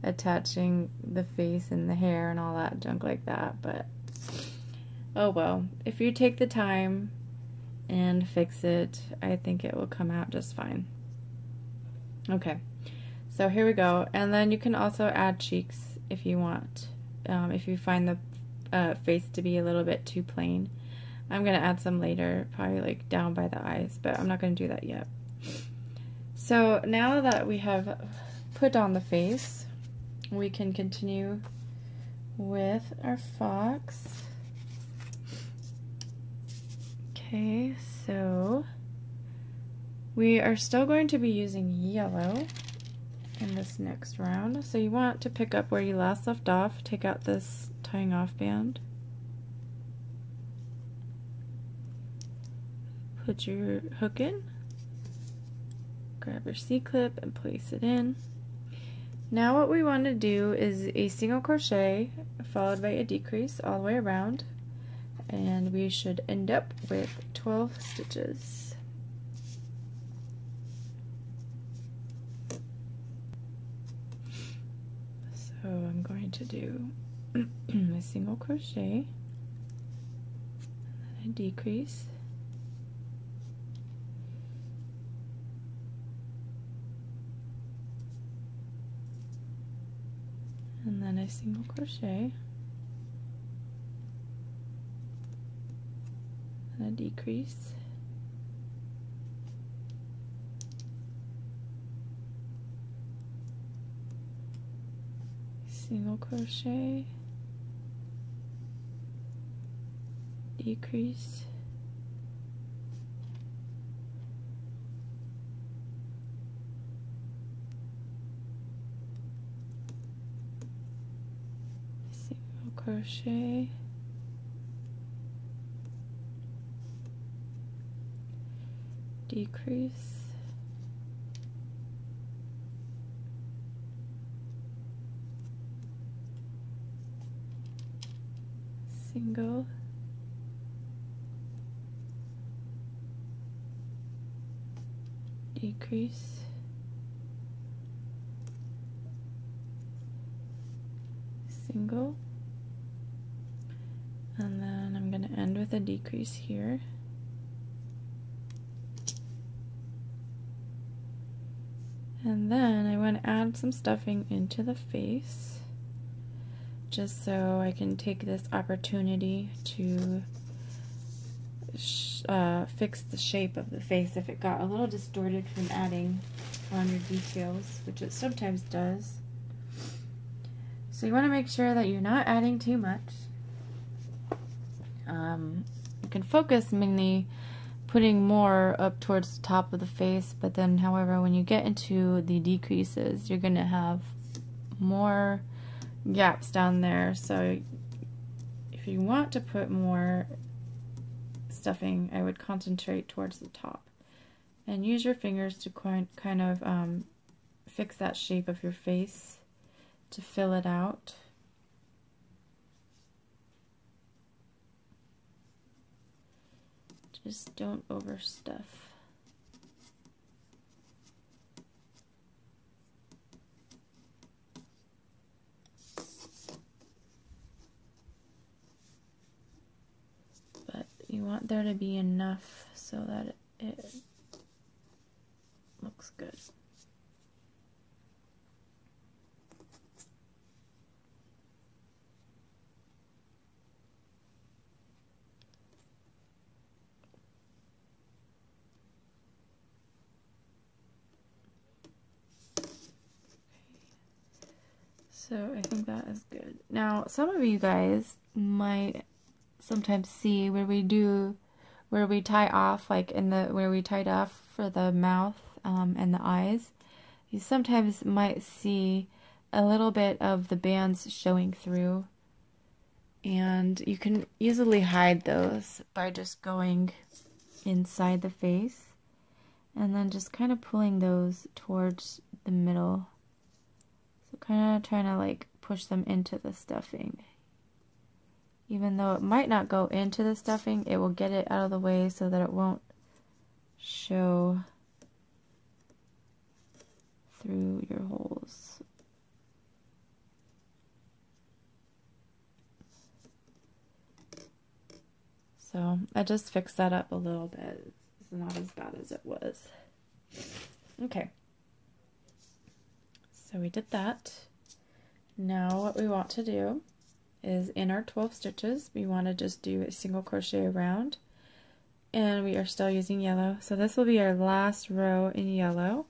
attaching the face and the hair and all that junk like that, but oh well. If you take the time and fix it, I think it will come out just fine. Okay, so here we go, and then you can also add cheeks if you want. If you find the face to be a little bit too plain. I'm going to add some later, probably like down by the eyes, but I'm not going to do that yet. So now that we have put on the face, we can continue with our fox. Okay, so we are still going to be using yellow, in this next round. So you want to pick up where you last left off, take out this tying off band, put your hook in, grab your C-clip and place it in. Now what we want to do is a single crochet followed by a decrease all the way around, and we should end up with 12 stitches. So I'm going to do a single crochet and then a decrease, and then a single crochet and a decrease, single crochet, decrease, single crochet, decrease, single, decrease, single, and then I'm going to end with a decrease here. And then I want to add some stuffing into the face, just so I can take this opportunity to fix the shape of the face if it got a little distorted from adding on your details, which it sometimes does. So you want to make sure that you're not adding too much. You can focus mainly putting more up towards the top of the face, but then however when you get into the decreases you're going to have more gaps down there. So if you want to put more stuffing, I would concentrate towards the top and use your fingers to kind of fix that shape of your face to fill it out. Just don't overstuff. But you want there to be enough so that it looks good. So I think that is good. Now, some of you guys might sometimes see where we tie off, like where we tied off for the mouth and the eyes. You sometimes might see a little bit of the bands showing through, and you can easily hide those by just going inside the face and then just kind of pulling those towards the middle. So kind of trying to like push them into the stuffing. Even though it might not go into the stuffing, it will get it out of the way so that it won't show through your holes. So I just fixed that up a little bit. It's not as bad as it was. Okay. So we did that. Now what we want to do is in our 12 stitches, we want to just do a single crochet around, and we are still using yellow. So this will be our last row in yellow.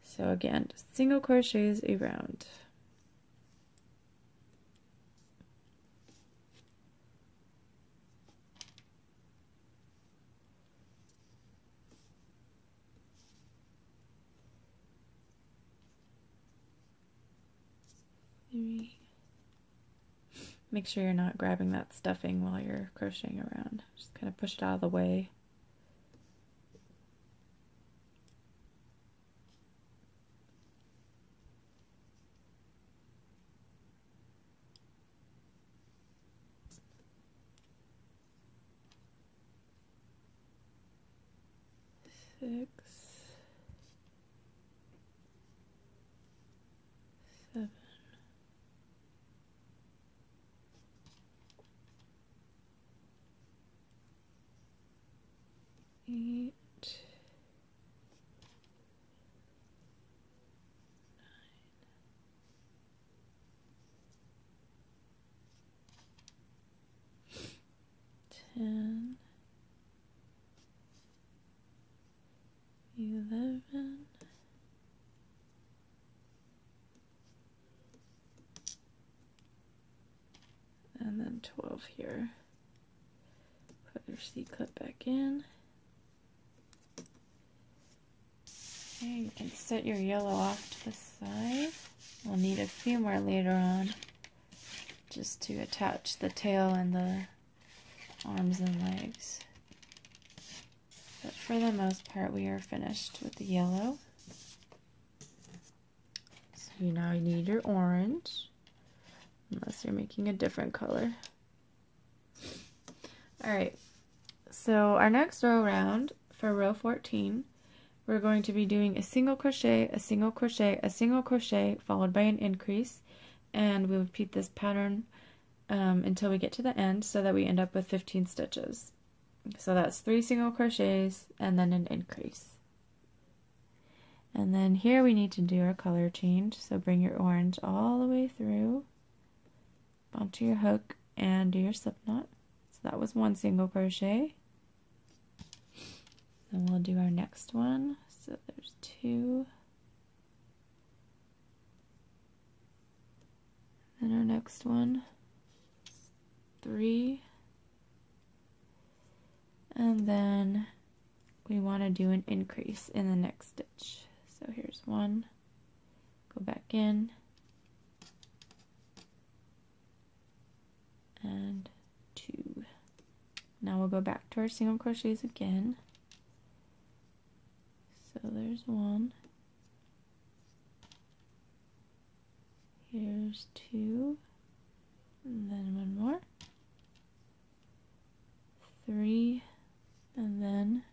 So again, just single crochets around. 3. Make sure you're not grabbing that stuffing while you're crocheting around. Just kind of push it out of the way. Six, 7, 8, 9, 10, 11, and then 12 here. Put your C-clip back in. Okay, you can set your yellow off to the side. We'll need a few more later on just to attach the tail and the arms and legs. But for the most part, we are finished with the yellow. So now you need your orange, unless you're making a different color. Alright, so our next row round, for row 14, we're going to be doing a single crochet, a single crochet, a single crochet, followed by an increase, and we'll repeat this pattern until we get to the end, so that we end up with 15 stitches. So that's 3 single crochets and then an increase. And then here we need to do our color change, so bring your orange all the way through onto your hook and do your slip knot. So that was 1 single crochet. Then we'll do our next one. So there's 2. Then our next one, 3. And then we want to do an increase in the next stitch. So here's 1, go back in, and 2. Now we'll go back to our single crochets again. So there's 1, here's 2, and then 1 more, 3, and then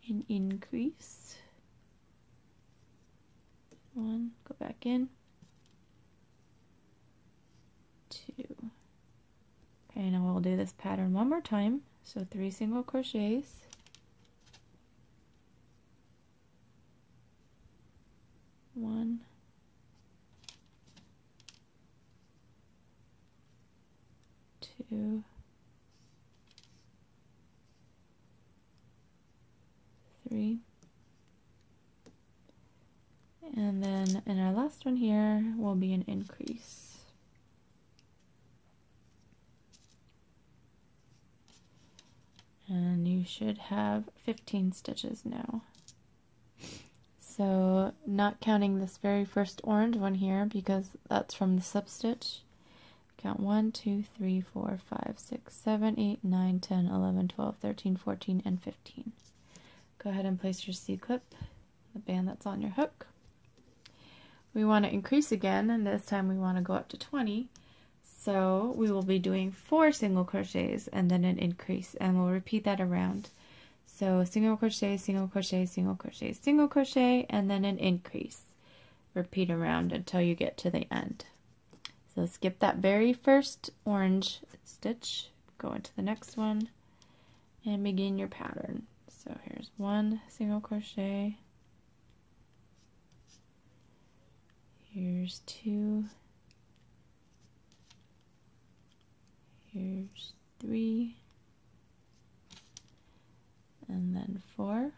an increase. 1, go back in, 2. Okay, now we'll do this pattern one more time. So 3 single crochets, 1, 2, 3, and then in our last one here will be an increase. And you should have 15 stitches now. So not counting this very first orange one here because that's from the slip stitch. Count 1, 2, 3, 4, 5, 6, 7, 8, 9, 10, 11, 12, 13, 14, and 15. Go ahead and place your C-clip, the band that's on your hook. We want to increase again, and this time we want to go up to 20. So we will be doing 4 single crochets and then an increase, and we'll repeat that around. So single crochet, single crochet, single crochet, single crochet, and then an increase. Repeat around until you get to the end. So skip that very first orange stitch, go into the next one, and begin your pattern. So here's 1 single crochet, here's 2, here's 3, and then 4,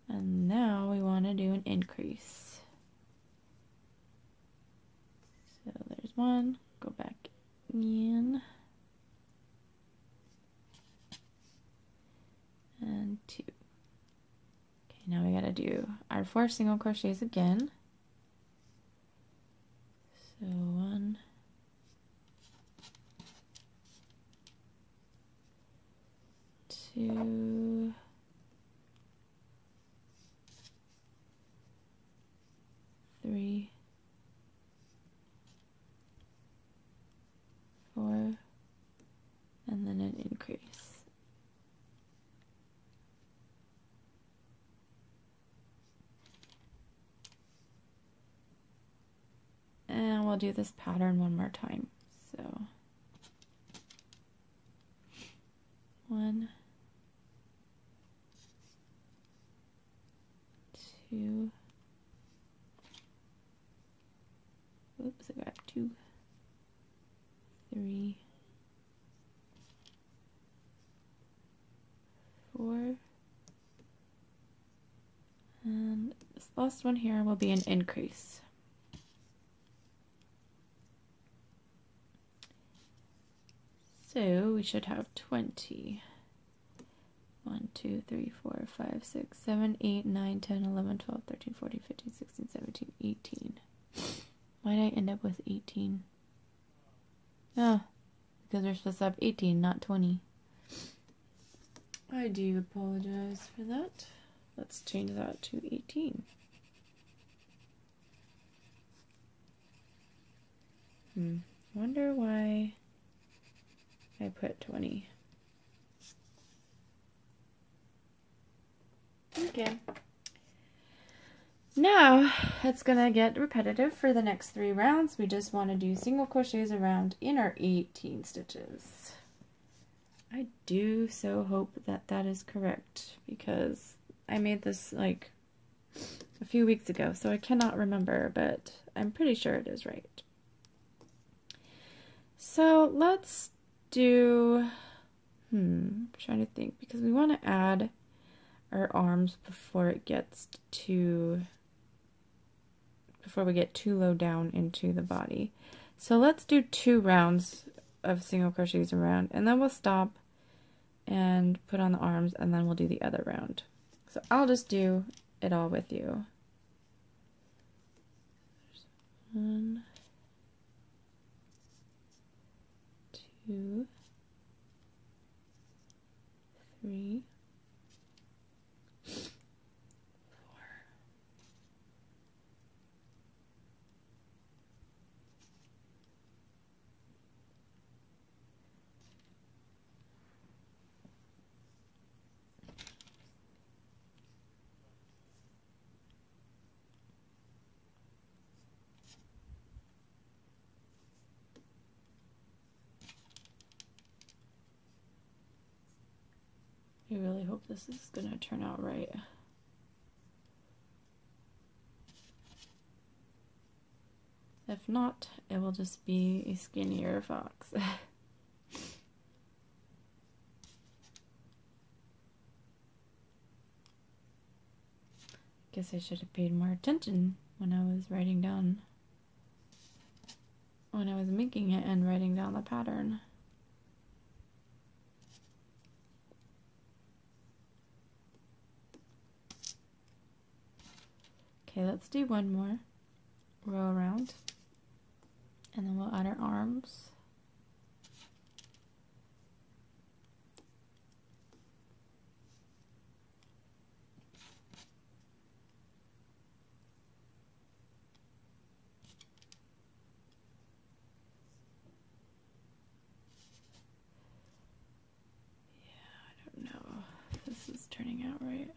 and now we want to do an increase. So there's 1, go back in, and 2. Okay, now we gotta do our 4 single crochets again. I'll do this pattern one more time. So 1, 2, oops, I got 2, 3, 4, and this last one here will be an increase. So we should have 20. 1, 2, 3, 4, 5, 6, 7, 8, 9, 10, 11, 12, 13, 14, 15, 16, 17, 18. Why did I end up with 18? Oh, because we're supposed to have 18, not 20. I do apologize for that. Let's change that to 18. Wonder why I put 20. Okay. Now it's gonna get repetitive for the next 3 rounds. We just want to do single crochets around in our 18 stitches. I do so hope that that is correct, because I made this like a few weeks ago, so I cannot remember, but I'm pretty sure it is right. So let's do, I'm trying to think, because we want to add our arms before we get too low down into the body. So let's do 2 rounds of single crochets around, and then we'll stop and put on the arms, and then we'll do the other round. So I'll just do it all with you. 1, 2, 3, 4. I really hope this is going to turn out right. If not, it will just be a skinnier fox. Guess I should have paid more attention when I was writing down, when I was making it and writing down the pattern. Okay, let's do one more row around, and then we'll add our arms. Yeah, I don't know if this is turning out right.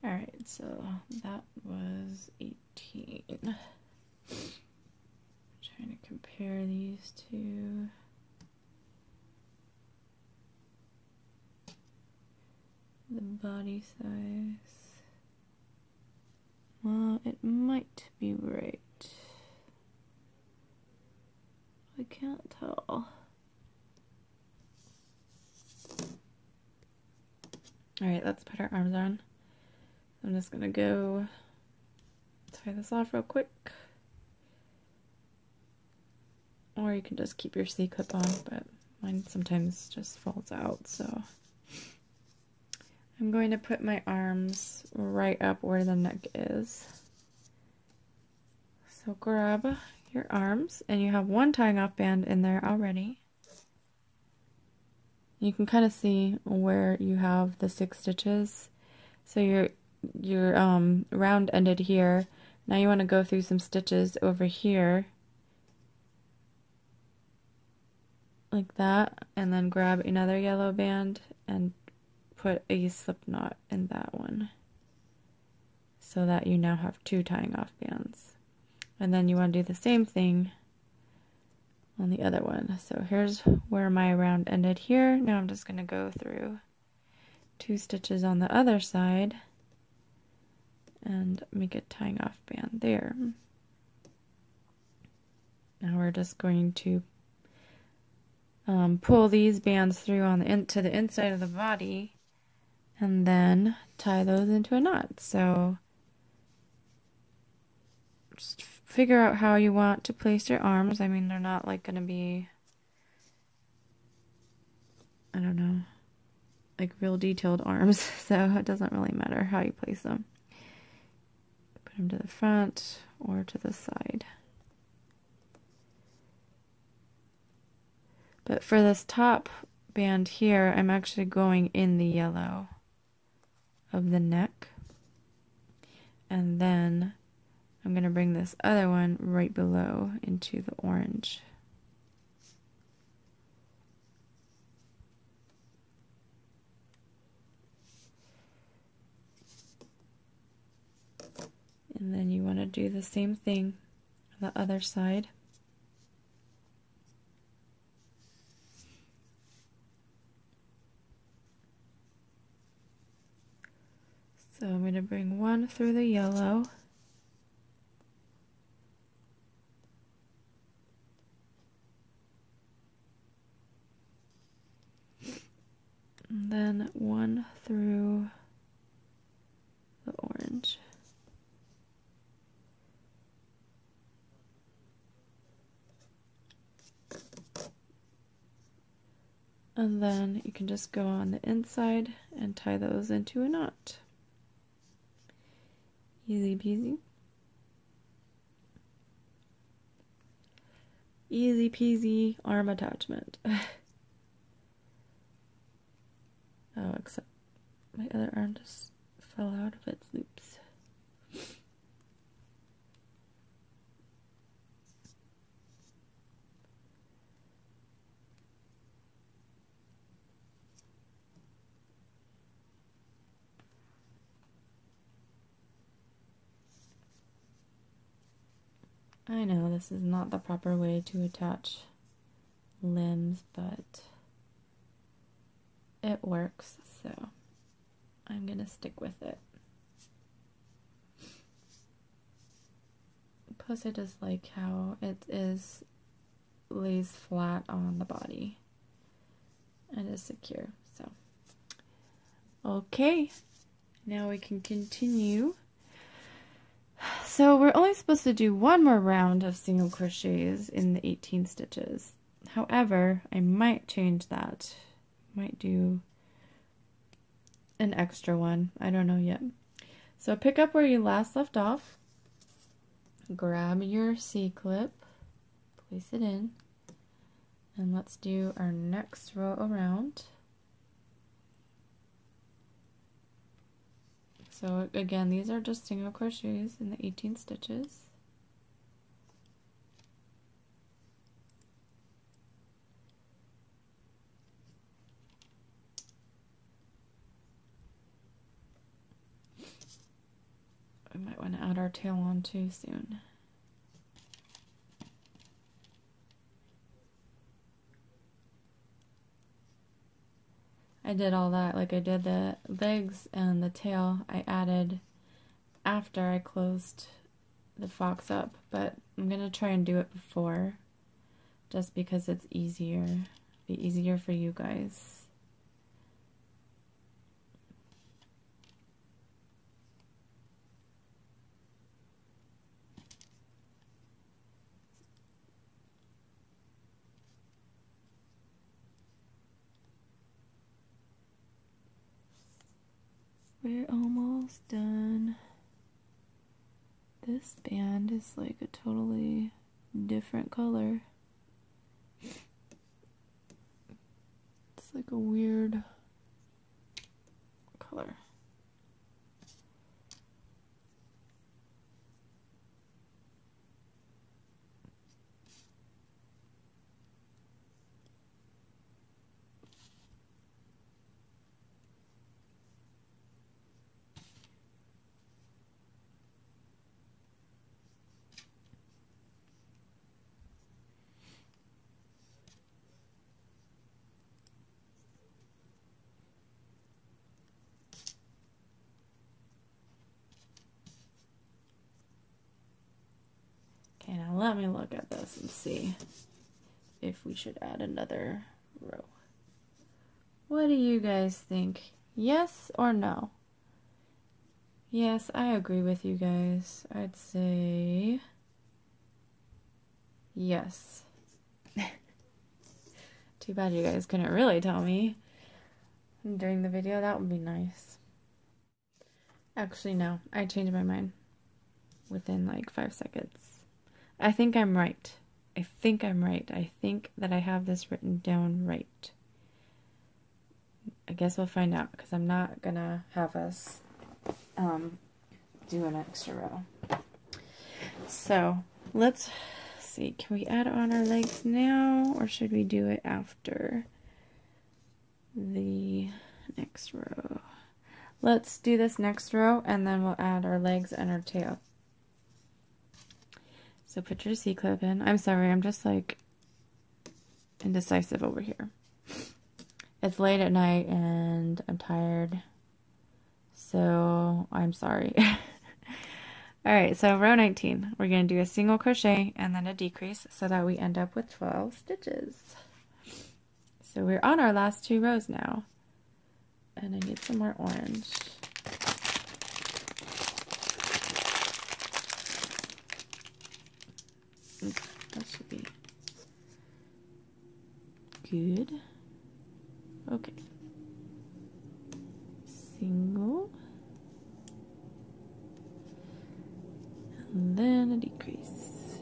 Alright, so that was 18. I'm trying to compare. compare these two. The body size. Well, it might be right. I can't tell. Alright, let's put our arms on. I'm just gonna go tie this off real quick. Or you can just keep your C-clip on, but mine sometimes just falls out, so. I'm going to put my arms right up where the neck is. So grab your arms, and you have one tying off band in there already. You can kind of see where you have the 6 stitches. So you're round ended here. Now you want to go through some stitches over here, like that, and then grab another yellow band and put a slip knot in that one, so that you now have 2 tying off bands. And then you want to do the same thing on the other one. So here's where my round ended here. Now I'm just going to go through 2 stitches on the other side and make a tying off band there. Now we're just going to pull these bands through on to the inside of the body and then tie those into a knot. So just figure out how you want to place your arms. I mean, they're not like going to be, I don't know, like real detailed arms, so it doesn't really matter how you place them. Put them to the front or to the side. But for this top band here, I'm actually going in the yellow of the neck. And then I'm going to bring this other one right below into the orange. And then you want to do the same thing on the other side. So I'm going to bring one through the yellow. And then one through the orange. And then you can just go on the inside and tie those into a knot. Easy peasy. Easy peasy arm attachment. Oh, except my other arm just fell out of its loops. I know this is not the proper way to attach limbs, but it works, so I'm gonna stick with it. Plus I just like how it lays flat on the body and is secure. So okay, now we can continue. So we're only supposed to do one more round of single crochets in the 18 stitches. However, I might change that. Might do an extra one. I don't know yet. So pick up where you last left off. Grab your C-clip. Place it in. And let's do our next row around. So again, these are just single crochets in the 18 stitches. We might want to add our tail on too soon. I did all that, like I did the legs and the tail, I added after I closed the fox up, but I'm gonna try and do it before, just because it's easier, be easier for you guys. We're almost done. This band is like a totally different color. It's like a weird color. Okay, now let me look at this and see if we should add another row. What do you guys think? Yes or no? Yes, I agree with you guys. I'd say yes. Too bad you guys couldn't really tell me during the video. That would be nice. Actually, no. I changed my mind within like 5 seconds. I think I'm right. I think I'm right. I think that I have this written down right. I guess we'll find out, because I'm not gonna have us do an extra row. So let's see, can we add on our legs now, or should we do it after the next row? Let's do this next row, and then we'll add our legs and our tail. So put your C-clip in. I'm sorry, I'm just like indecisive over here. It's late at night and I'm tired, so I'm sorry. Alright, so row 19, we're going to do a single crochet and then a decrease so that we end up with 12 stitches. So we're on our last 2 rows now, and I need some more orange. That should be good. Okay. Single. And then a decrease.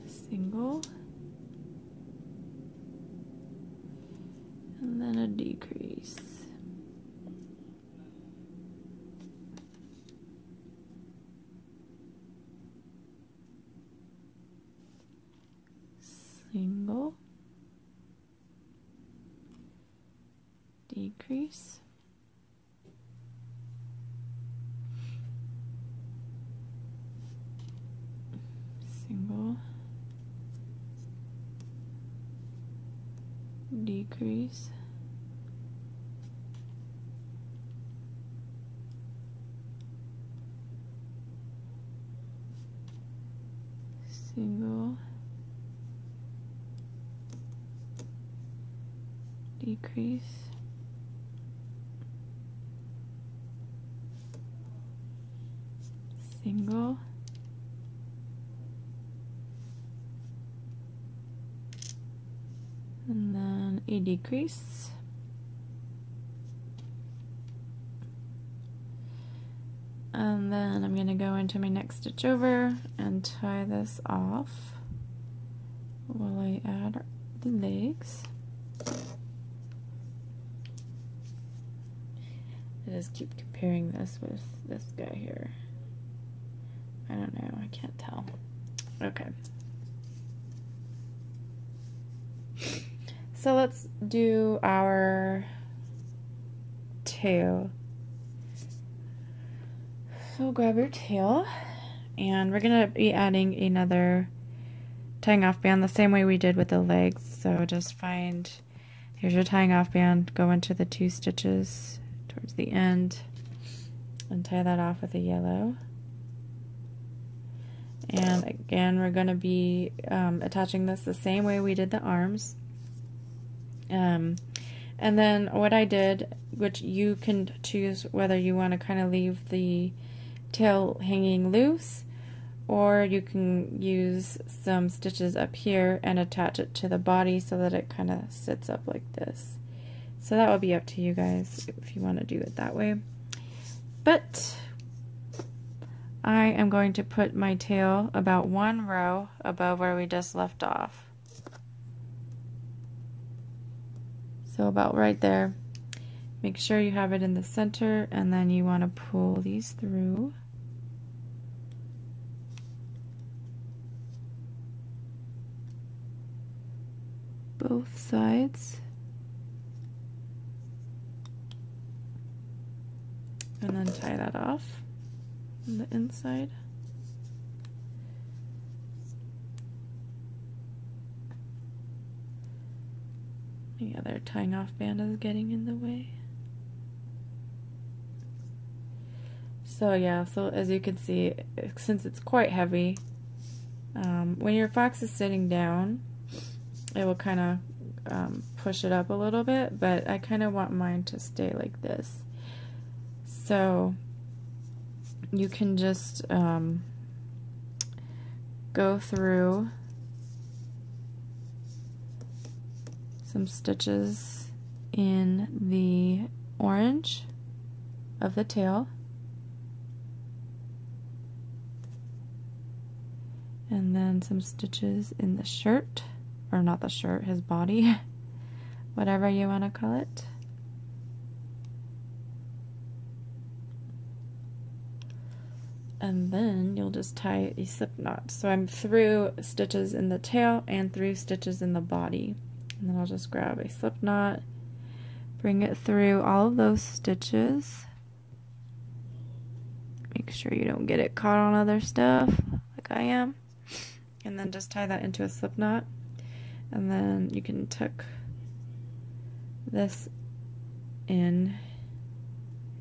Single. And then a decrease. Single, decrease, single, decrease, single, decrease, single, and then a decrease, and then I'm going to go into my next stitch over and tie this off while I add the legs. I just keep comparing this with this guy here. I don't know, I can't tell. Okay. So let's do our tail. So grab your tail And we're going to be adding another tying off band the same way we did with the legs. So just find, here's your tying off band, go into the 2 stitches towards the end and tie that off with a yellow. And again, we're going to be attaching this the same way we did the arms. And then what I did, which you can choose whether you want to kind of leave the tail hanging loose, or you can use some stitches up here and attach it to the body so that it kind of sits up like this. So that will be up to you guys if you want to do it that way. But I am going to put my tail about 1 row above where we just left off. So about right there. Make sure you have it in the center, and then you want to pull these through. Both sides. And then tie that off on the inside. The other tying off band is getting in the way. So yeah, so as you can see, since it's quite heavy, when your fox is sitting down, it will kind of push it up a little bit, but I kind of want mine to stay like this. So you can just go through some stitches in the orange of the tail, and then some stitches in the shirt, or not the shirt, his body, whatever you want to call it. And then you'll just tie a slip knot. So I'm through stitches in the tail and through stitches in the body. And then I'll just grab a slip knot, bring it through all of those stitches. Make sure you don't get it caught on other stuff like I am. And then just tie that into a slip knot. And then you can tuck this in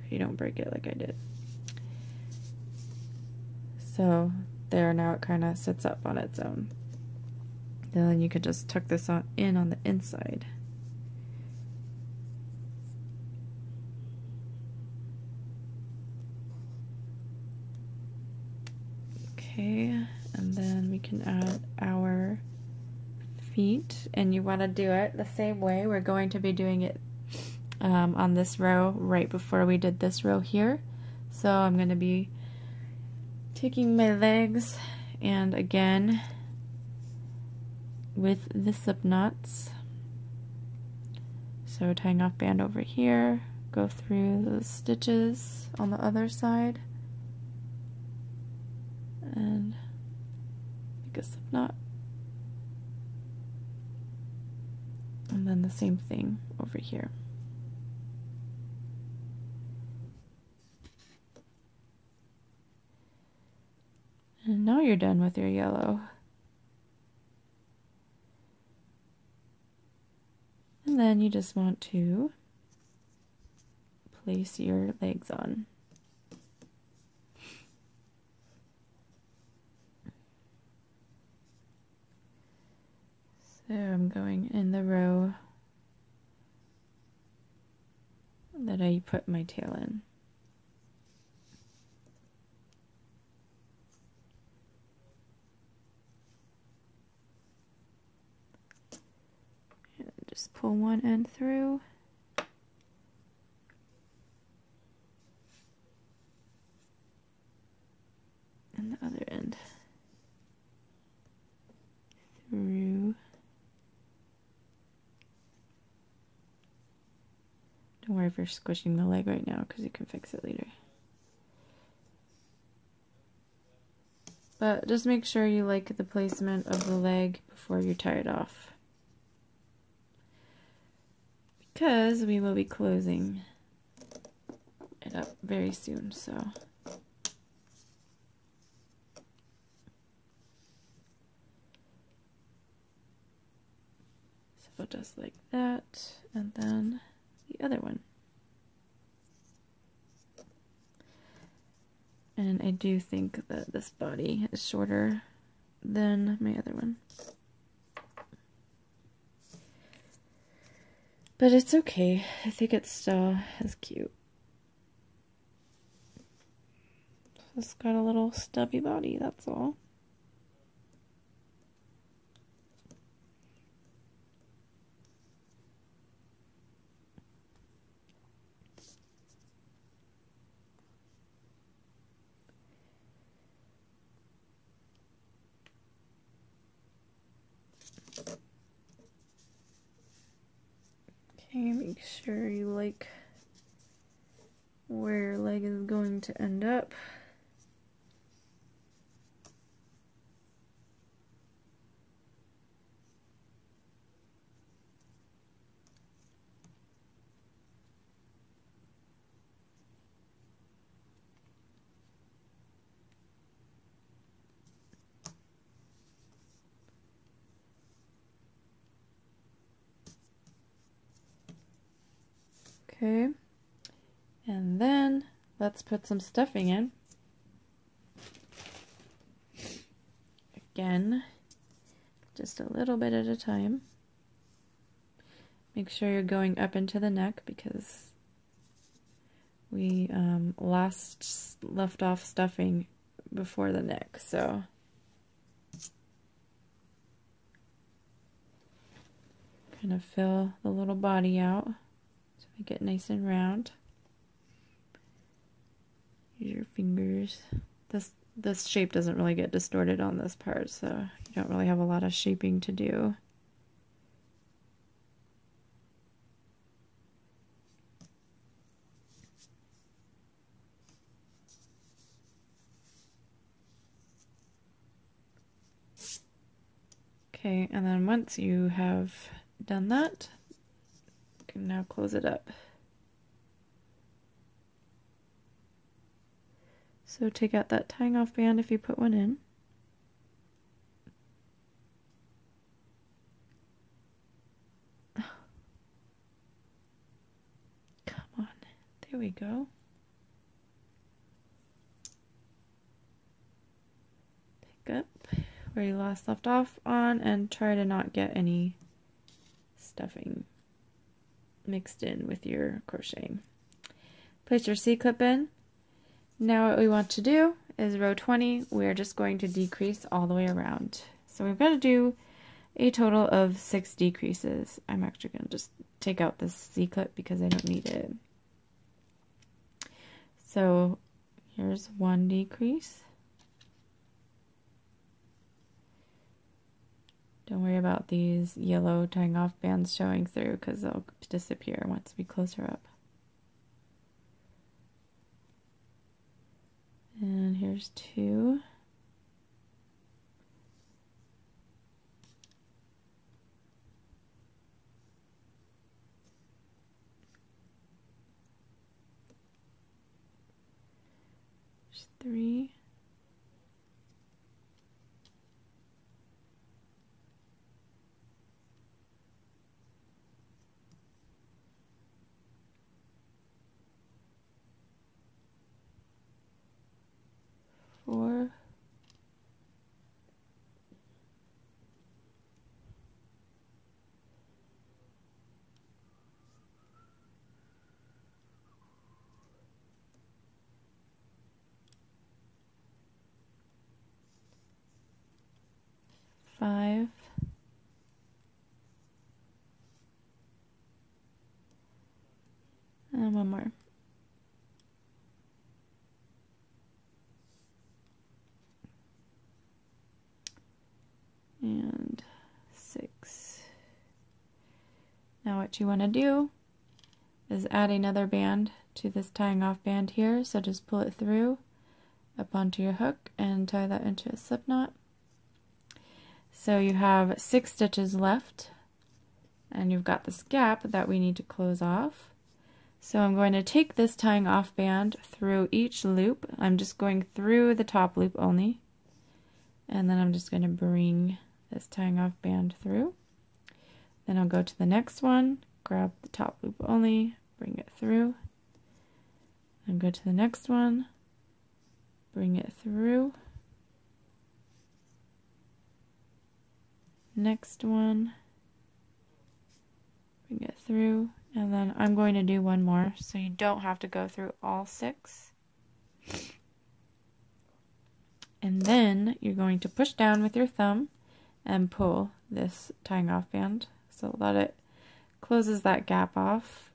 if you don't break it like I did. So there, now it kind of sits up on its own. Then you could just tuck this in on the inside. Okay, and then we can add our feet, and you want to do it the same way. We're going to be doing it on this row right before we did this row here. So I'm going to be taking my legs, and again with the slip knots, so tying off band over here, go through those stitches on the other side and make a slip knot, and then the same thing over here. And now you're done with your yellow. And then you just want to place your legs on. So I'm going in the row that I put my tail in. Just pull one end through, and the other end through. Don't worry if you're squishing the leg right now, because you can fix it later. But just make sure you like the placement of the leg before you tie it off, because we will be closing it up very soon. So just like that, and then the other one. And I do think that this body is shorter than my other one. But it's okay. I think it still is cute. It's got a little stubby body, that's all. Okay, make sure you like where your leg is going to end up. Okay, and then let's put some stuffing in. Again, just a little bit at a time. Make sure you're going up into the neck because we left off stuffing before the neck, so kind of fill the little body out. Make it nice and round. Use your fingers. This shape doesn't really get distorted on this part, so you don't really have a lot of shaping to do. Okay, and then once you have done that, and now close it up. So take out that tying off band if you put one in. Come on, there we go. Pick up where you left off on and try to not get any stuffing mixed in with your crocheting. Place your C-clip in. Now what we want to do is row 20, we're just going to decrease all the way around. So we've got to do a total of 6 decreases. I'm actually going to just take out this C-clip because I don't need it. So here's 1 decrease. Don't worry about these yellow tying off bands showing through because they'll disappear once we close her up. And here's 2. There's 3. Four. Five. And one more. And 6. Now what you want to do is add another band to this tying off band here. So just pull it through up onto your hook and tie that into a slip knot. So you have 6 stitches left and you've got this gap that we need to close off. So I'm going to take this tying off band through each loop. I'm just going through the top loop only. And then I'm just going to bring this tying off band through. Then I'll go to the next one, grab the top loop only, bring it through, and go to the next one, bring it through, next one, bring it through, and then I'm going to do one more so you don't have to go through all 6. And then you're going to push down with your thumb and pull this tying off band so that it closes that gap off.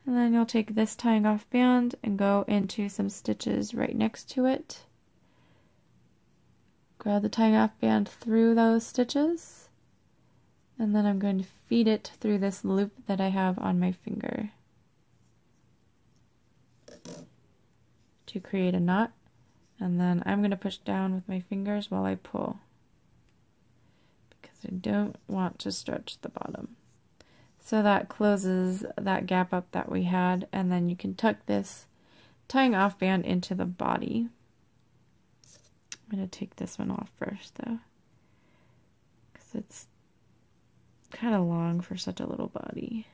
And then you'll take this tying off band and go into some stitches right next to it. Grab the tying off band through those stitches, and then I'm going to feed it through this loop that I have on my finger to create a knot. And then I'm going to push down with my fingers while I pull, because I don't want to stretch the bottom. So that closes that gap up that we had, and then you can tuck this tying off band into the body. I'm going to take this one off first though, because it's kind of long for such a little body.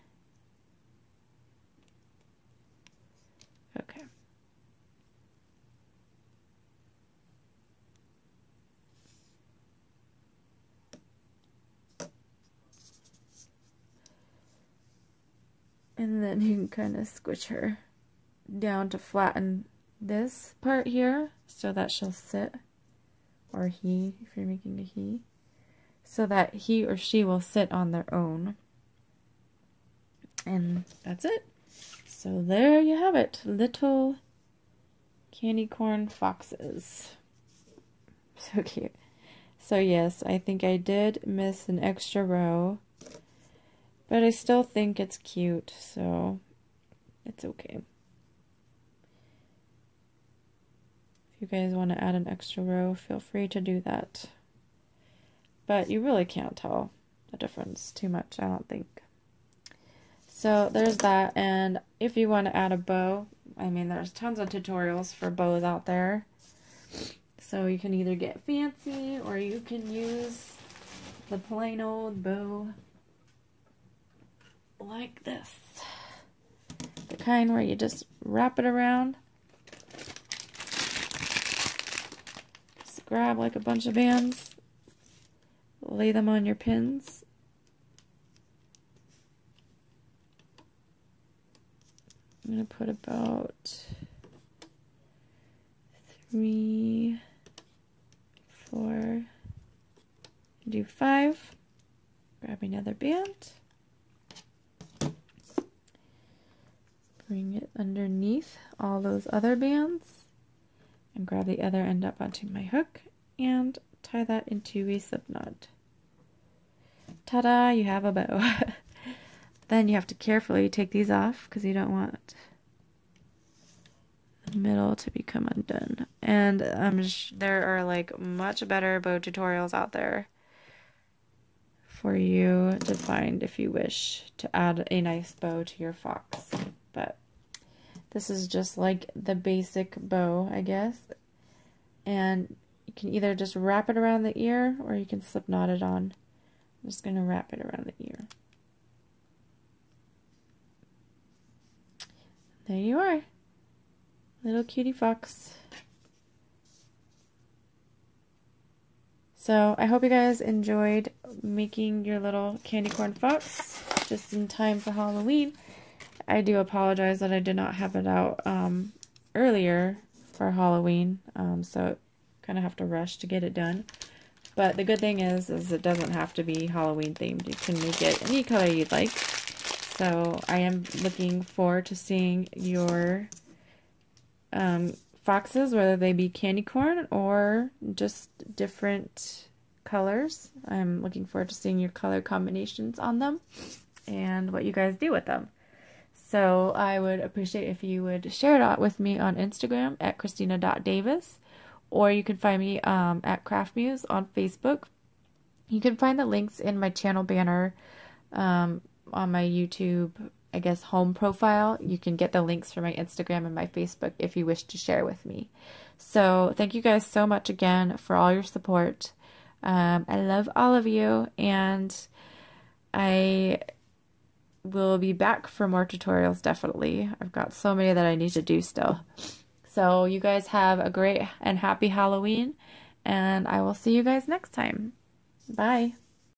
Okay. And then you can kind of squish her down to flatten this part here so that she'll sit, or he, if you're making a he, so that he or she will sit on their own. And that's it. So there you have it, little candy corn foxes. So cute. So yes, I think I did miss an extra row, but I still think it's cute, so it's okay. If you guys want to add an extra row, feel free to do that. But you really can't tell the difference too much, I don't think. So there's that, and if you want to add a bow, I mean, there's tons of tutorials for bows out there. So you can either get fancy, or you can use the plain old bow like this. The kind where you just wrap it around. Just grab like a bunch of bands, lay them on your pins. I'm going to put about 3, 4, do 5. Grab another band. Bring it underneath all those other bands and grab the other end up onto my hook and tie that into a slip knot. Ta-da, you have a bow. Then you have to carefully take these off because you don't want the middle to become undone. And there are like much better bow tutorials out there for you to find if you wish to add a nice bow to your fox. But this is just like the basic bow, I guess. And you can either just wrap it around the ear or you can slip knot it on. I'm just going to wrap it around the ear. There you are. Little cutie fox. So I hope you guys enjoyed making your little candy corn fox just in time for Halloween. I do apologize that I did not have it out earlier for Halloween, so kind of have to rush to get it done. But the good thing is it doesn't have to be Halloween themed. You can make it any color you'd like. So I am looking forward to seeing your foxes, whether they be candy corn or just different colors. I'm looking forward to seeing your color combinations on them and what you guys do with them. So I would appreciate if you would share it out with me on Instagram at Cristina.Davis, or you can find me at craftmuse on Facebook. You can find the links in my channel banner on my YouTube, I guess, home profile. You can get the links for my Instagram and my Facebook if you wish to share with me. So thank you guys so much again for all your support. I love all of you, and I will be back for more tutorials, definitely. I've got so many that I need to do still. So you guys have a great and happy Halloween, and I will see you guys next time. Bye.